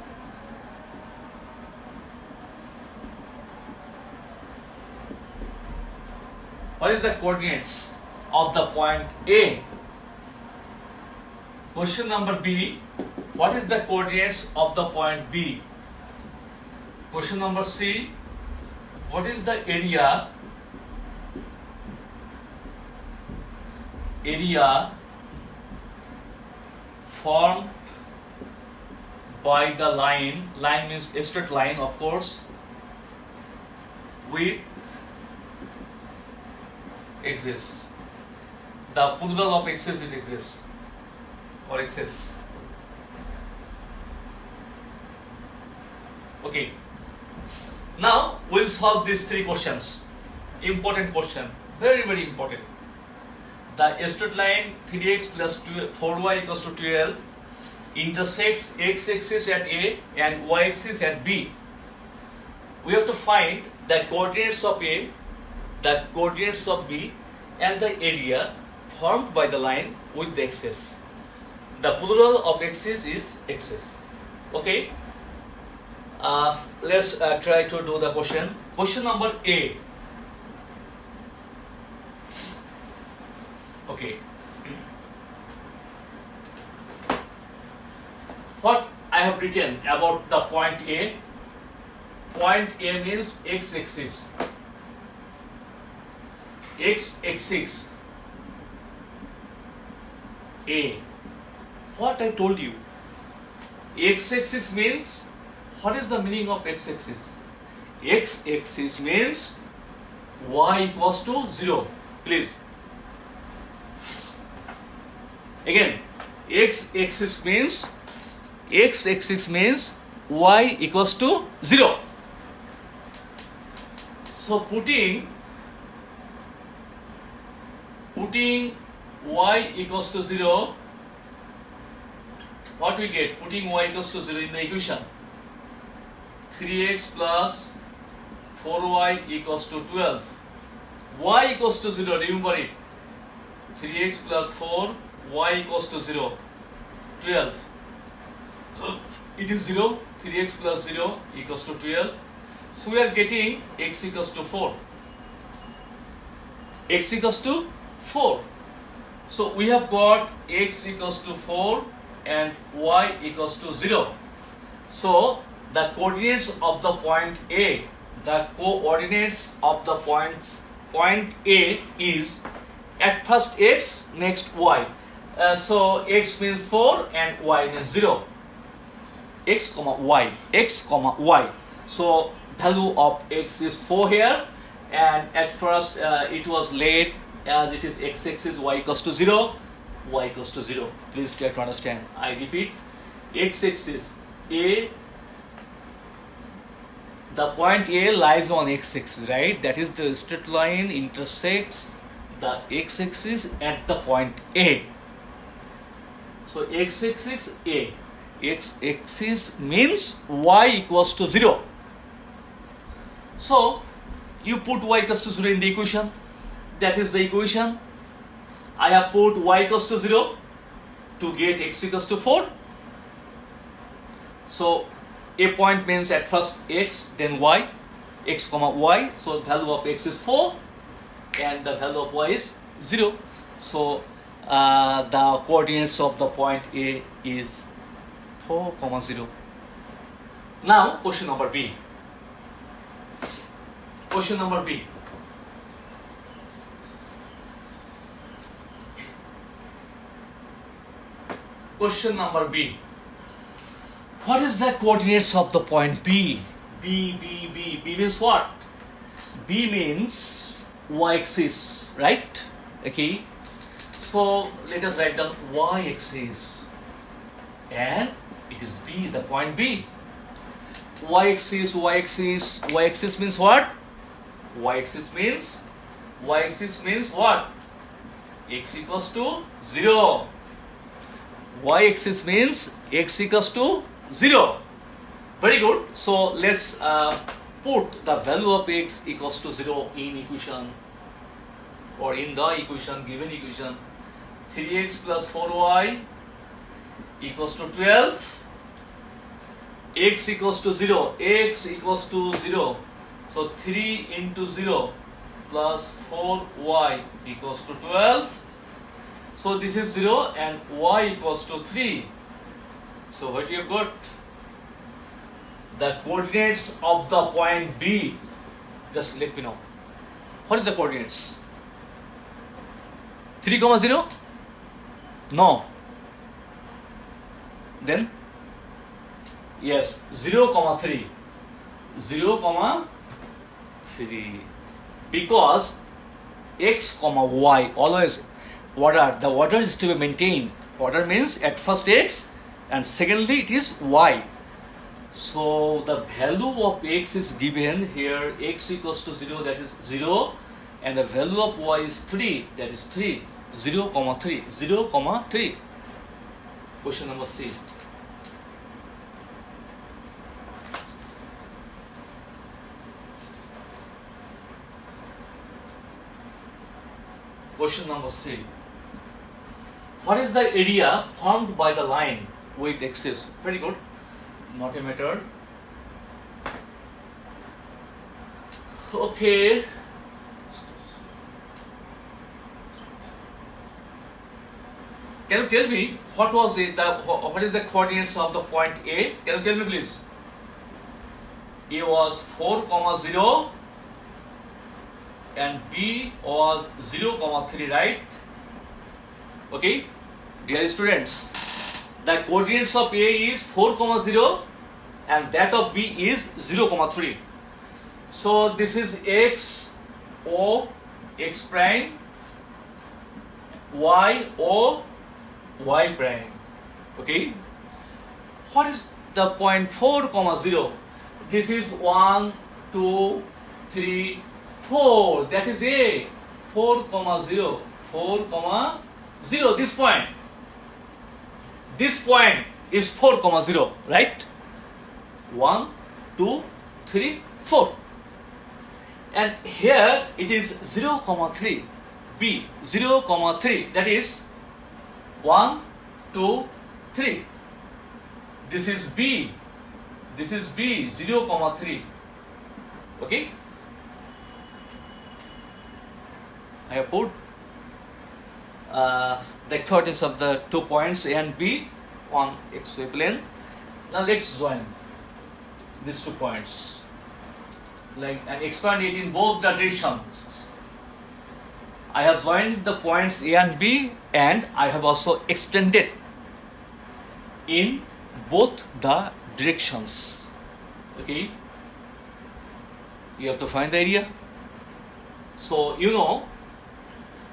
coordinates of the point A? Question number B. What is the coordinates of the point B? Question number C. What is the area formed by the line means a straight line, of course, with axis. The plural of axis is axis or axis. Okay. Now we'll solve these 3 questions. Important question, very very important. The straight line 3x plus 4y equals to 12 intersects x-axis at A and y-axis at B. We have to find the coordinates of A, the coordinates of B, and the area formed by the line with the axis. The plural of axis is axis. Okay. Let's try to do the question. Question number A. Okay. What I have written about the point A? Point A means x-axis. X-axis A. What I told you? X-axis means, what is the meaning of x-axis? X-axis means y equals to 0. Please. Again, x-axis means y equals to 0. So putting y equals to 0, what we get? Putting y equals to 0 in the equation. 3x plus 4y equals to 12. Y equals to 0, remember it. 3x plus 4, y equals to 0, 12. It is 0, 3x plus 0 equals to 12. So we are getting x equals to 4. X equals to 4. So we have got x equals to 4 and y equals to 0. So the coordinates of the point A, the coordinates of the points point A is at first x, next y. So x means 4 and y means 0. X comma y, x comma y. So value of x is 4 here, and at first it was laid as it is x-axis, y equals to 0, y equals to 0. Please try to understand. I repeat, x-axis A, the point A lies on x-axis, right? That is, the straight line intersects the x-axis at the point A. So x-axis A, x-axis means y equals to 0. So you put y equals to 0 in the equation. That is the equation. I have put y equals to 0 to get x equals to 4. So a point means at first x, then y, x comma y. So value of x is 4 and the value of y is 0. So the coordinates of the point A is 4, 0. Now question number B. Question number B. Question number B. What is the coordinates of the point B? B means what? B means y-axis, right? Okay. So let us write down y-axis, and it is B, the point B. Y-axis means what? Y-axis means what? X equals to 0. Y-axis means x equals to 0. Very good. So let's put the value of x equals to 0 in equation, or in the equation, given equation. 3x plus 4y equals to 12. X equals to 0. X equals to 0. So 3 into 0 plus 4y equals to 12. So this is 0 and y equals to 3. So what you have got? The coordinates of the point B. Just let me know. What is the coordinates? 3, 0? No. Then? Yes, 0, 3. 0, 3. Because x, y, always order. The order is to be maintained. Order means at first x and secondly it is y. So the value of x is given here, x equals to 0, that is 0, and the value of y is 3, that is 3. 0, 3. 0, 3. Question number C. Question number C. What is the area formed by the line with axis? Very good. Not a matter. Okay. Can you tell me what was it? What is the coordinates of the point A? Can you tell me please? A was 4, 0 and B was 0, 3, right? Okay, dear students, the coordinates of A is 4, 0 and that of B is 0, 3. So this is x, O, x prime, y, O, y prime. Okay, what is the point 4, 0? This is 1, 2, 3, 4. That is A. 4, 0. 4, 0. This point. This point is 4, 0. Right? 1, 2, 3, 4. And here it is 0, 3. B. 0, 3. That is 1, 2, 3. This is B. This is B. 0, 3. Okay? I have put the coordinates of the 2 points A and B on xy plane. Now let's join these 2 points, like, and expand it in both the directions. I have joined the points A and B, and I have also extended in both the directions. Okay, you have to find the area. So you know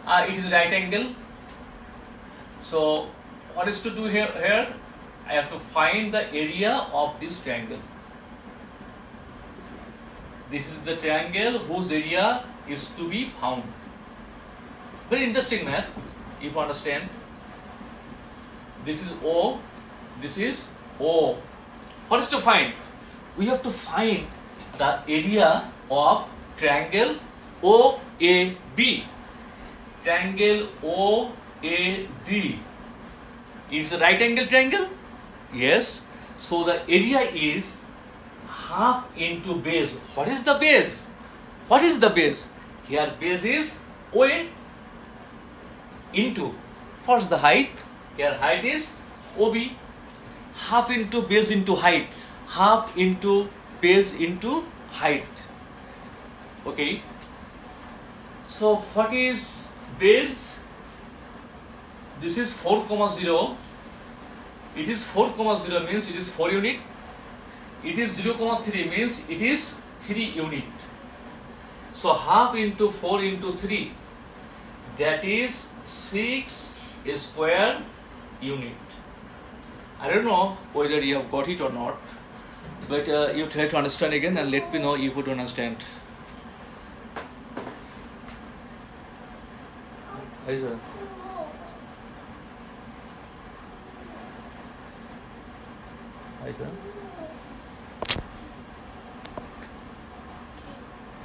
it is right angle. So what is to do here? I have to find the area of this triangle. This is the triangle whose area is to be found. Very interesting math, if you understand. This is O, this is O. What is to find? We have to find the area of triangle OAB. Triangle OAB is a right angle triangle? Yes. So the area is half into base. What is the base? What is the base? Here base is OA into, what's the height? Here height is OB. Half into base into height. Half into base into height. Okay. So what is base? This is 4,0. It is 4,0 means it is 4 unit. It is 0,3 means it is 3 unit. So half into 4 into 3, that is 6 square unit. I don't know whether you have got it or not, but you try to understand again and let me know if you don't understand.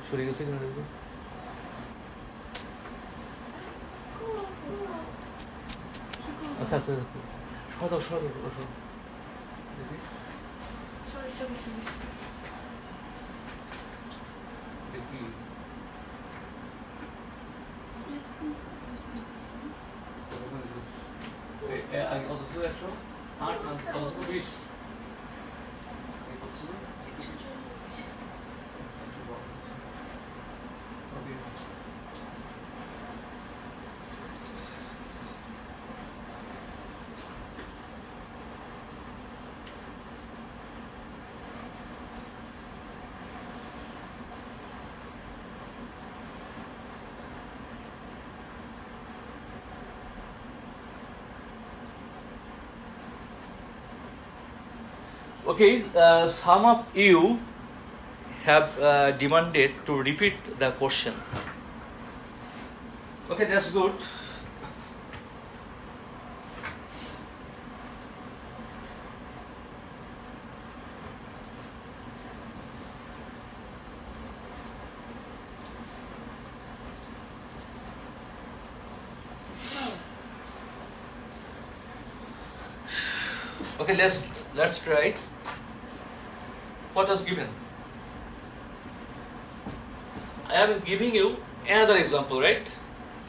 সরে গেছে কেন দেখো আচ্ছা আচ্ছা সরো সরো সরো দেখি দেখি আগে কত ছিল 108 না কত 20 কত ছিল Okay, some of you have demanded to repeat the question. Okay, that's good. Okay, let's try. What was given? I am giving you another example, right?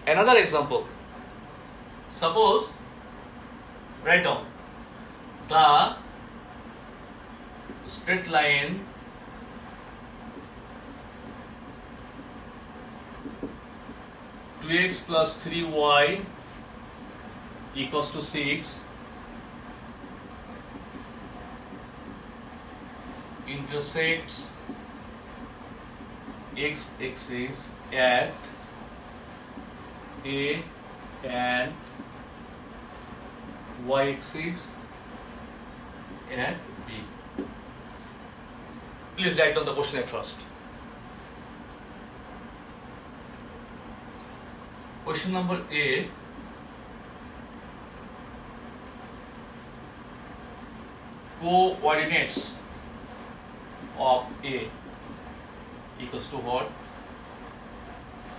Another example. Suppose, write down the straight line two x plus 3y equals to 6 intersects x-axis at A and y-axis at B. Please write down the question at first. Question number A. Coordinates of A equals to what?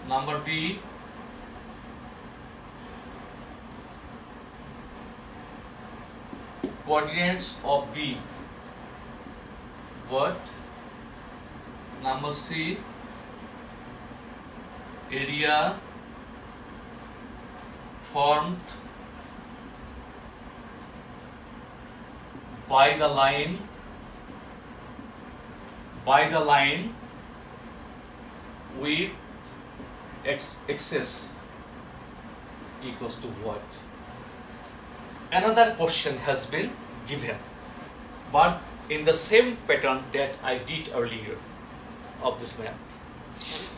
Number B, coordinates of B, what? Number C, area formed by the line with axis equals to what? Another question has been given, but in the same pattern that I did earlier of this math.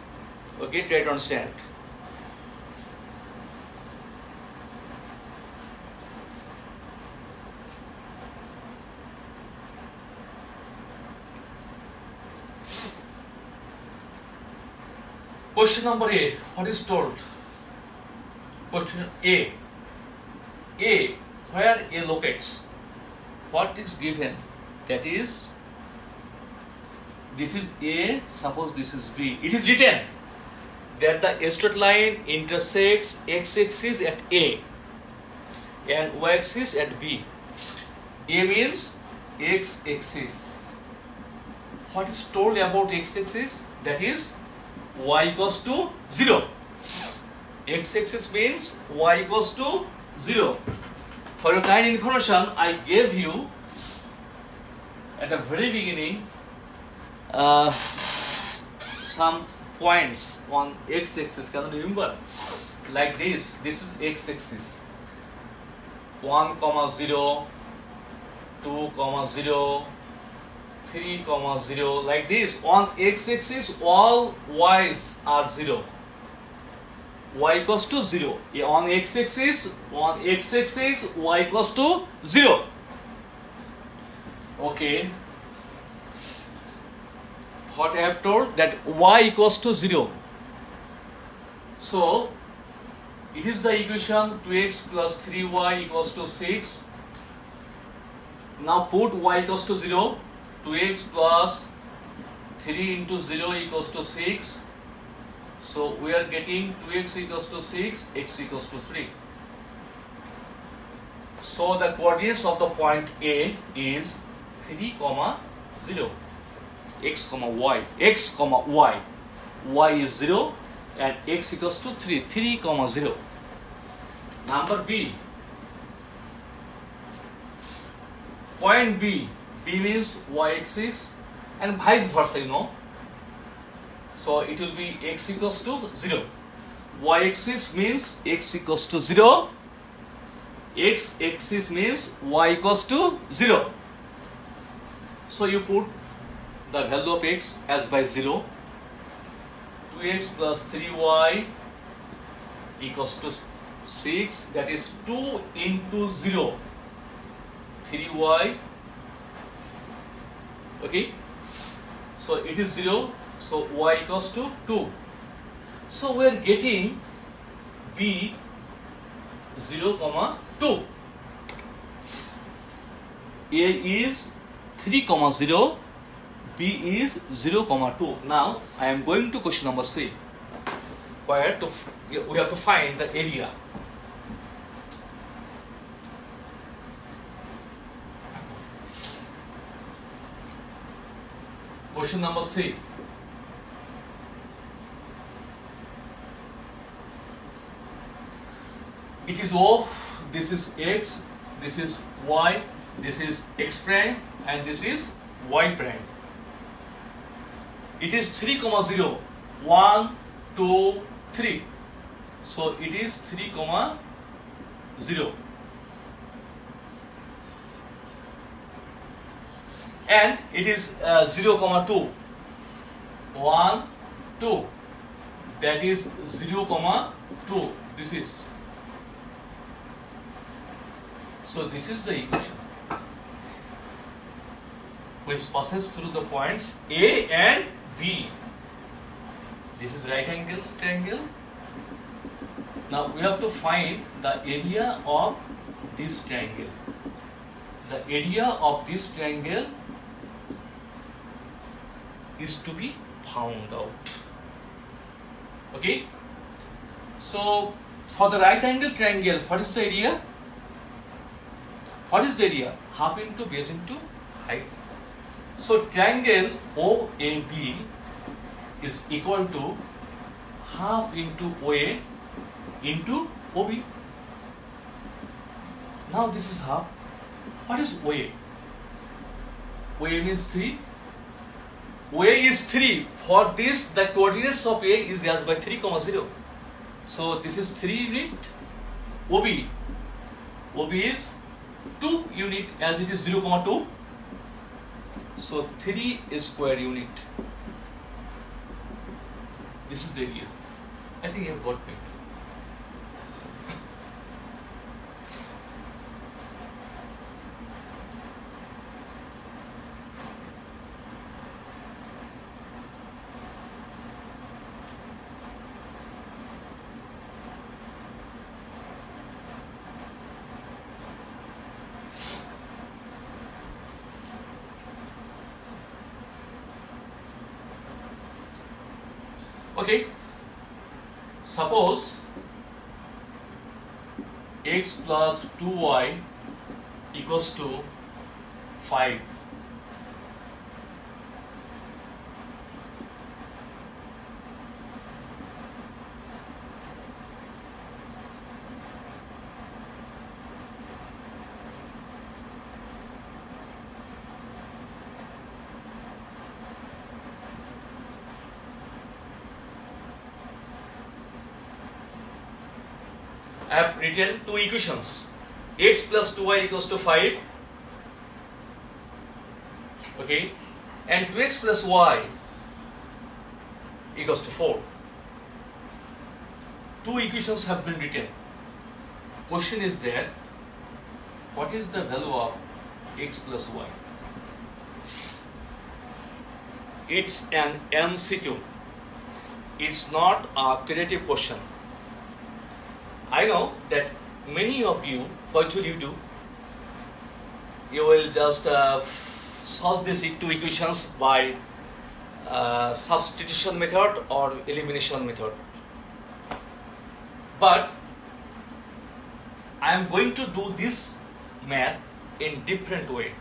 Okay, try to understand. Question number A, what is told? Question A. A, where A locates? What is given? That is, this is A, suppose this is B. It is written that the straight line intersects x-axis at A and y-axis at B. A means x-axis. What is told about x-axis? That is y equals to 0. X-axis means y equals to 0. For your kind information, I gave you at the very beginning some points on x-axis. Can you remember? Like this. This is x-axis. 1, 0, 2, 0, 3, 0. Like this. On x-axis, all y's are 0. Y equals to 0. On x-axis, y equals to 0. Okay. What I have told that y equals to 0. So, it is the equation 2x plus 3y equals to 6. Now put y equals to 0. 2x plus 3 into 0 equals to 6. So we are getting 2x equals to 6, x equals to 3. So the coordinates of the point A is 3, 0, x, y. X, y. Y is 0 and x equals to 3, 3, 0. Number B. Point B. B means y-axis and vice versa, you know. So it will be x equals to 0. Y-axis means x equals to 0. X-axis means y equals to 0. So you put the value of x as by 0. 2x plus 3y equals to 6. That is 2 into 0. 3y. Okay. So it is 0. So y equals to 2. So we are getting B 0, 2. A is 3, 0. B is 0, 2. Now I am going to question number C, where we have to find the area. Question number C. It is O, this is X, this is Y, this is X prime, and this is Y prime. It is 3, 0, 1, 2, 3. So it is 3, 0. And it is 0, 2. 1, 2. That is 0, 2. This is. So this is the equation which passes through the points A and B. This is right angle triangle. Now we have to find the area of this triangle. The area of this triangle is to be found out. Okay. So for the right angle triangle, what is the area? What is the area? Half into base into height. So triangle OAB is equal to half into OA into OB. Now this is half. What is OA? OA means 3. OA is 3. For this, the coordinates of A is as by 3, 0. So this is 3 unit OB is 2 unit as it is 0,2. So 3 square unit. This is the area. I think you have got me. Okay, suppose x plus 2y equals to 5. I have written two equations. X plus 2y equals to 5. Okay. And 2x plus y equals to 4. Two equations have been written. Question is that what is the value of x plus y? It's an MCQ. It's not a creative question. I know that many of you, what will you do? You will just solve these two equations by substitution method or elimination method. But I am going to do this math in different way.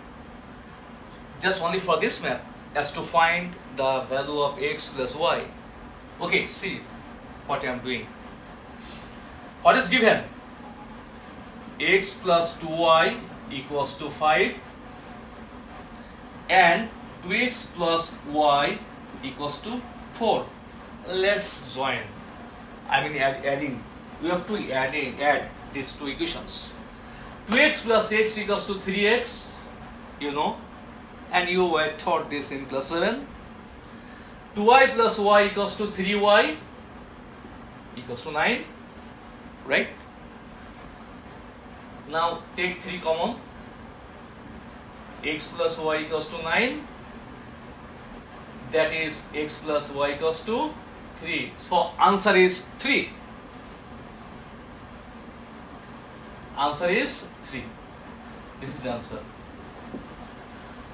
Just only for this math, as to find the value of x plus y. Okay, see what I am doing. What is given? X plus 2y equals to 5 and 2x plus y equals to 4. Let's join. I mean adding. We have to add these two equations. 2x plus x equals to 3x, you know, and you were taught this in class 7. 2y plus y equals to 3y equals to 9. Right? Now take 3 common. X plus y equals to 9. That is x plus y equals to 3. So answer is 3. Answer is 3. This is the answer.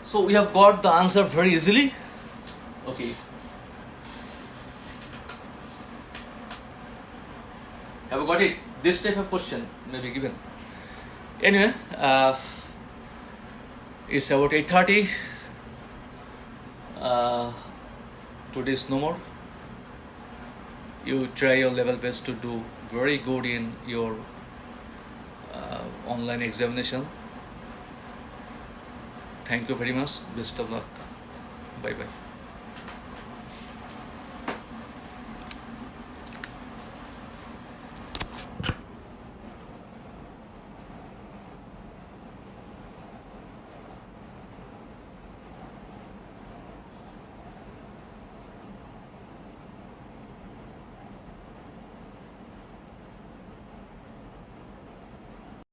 So we have got the answer very easily. Okay. Have you got it? This type of question may be given. Anyway, it's about 8:30. Today is no more. You try your level best to do very good in your online examination. Thank you very much. Best of luck. Bye bye.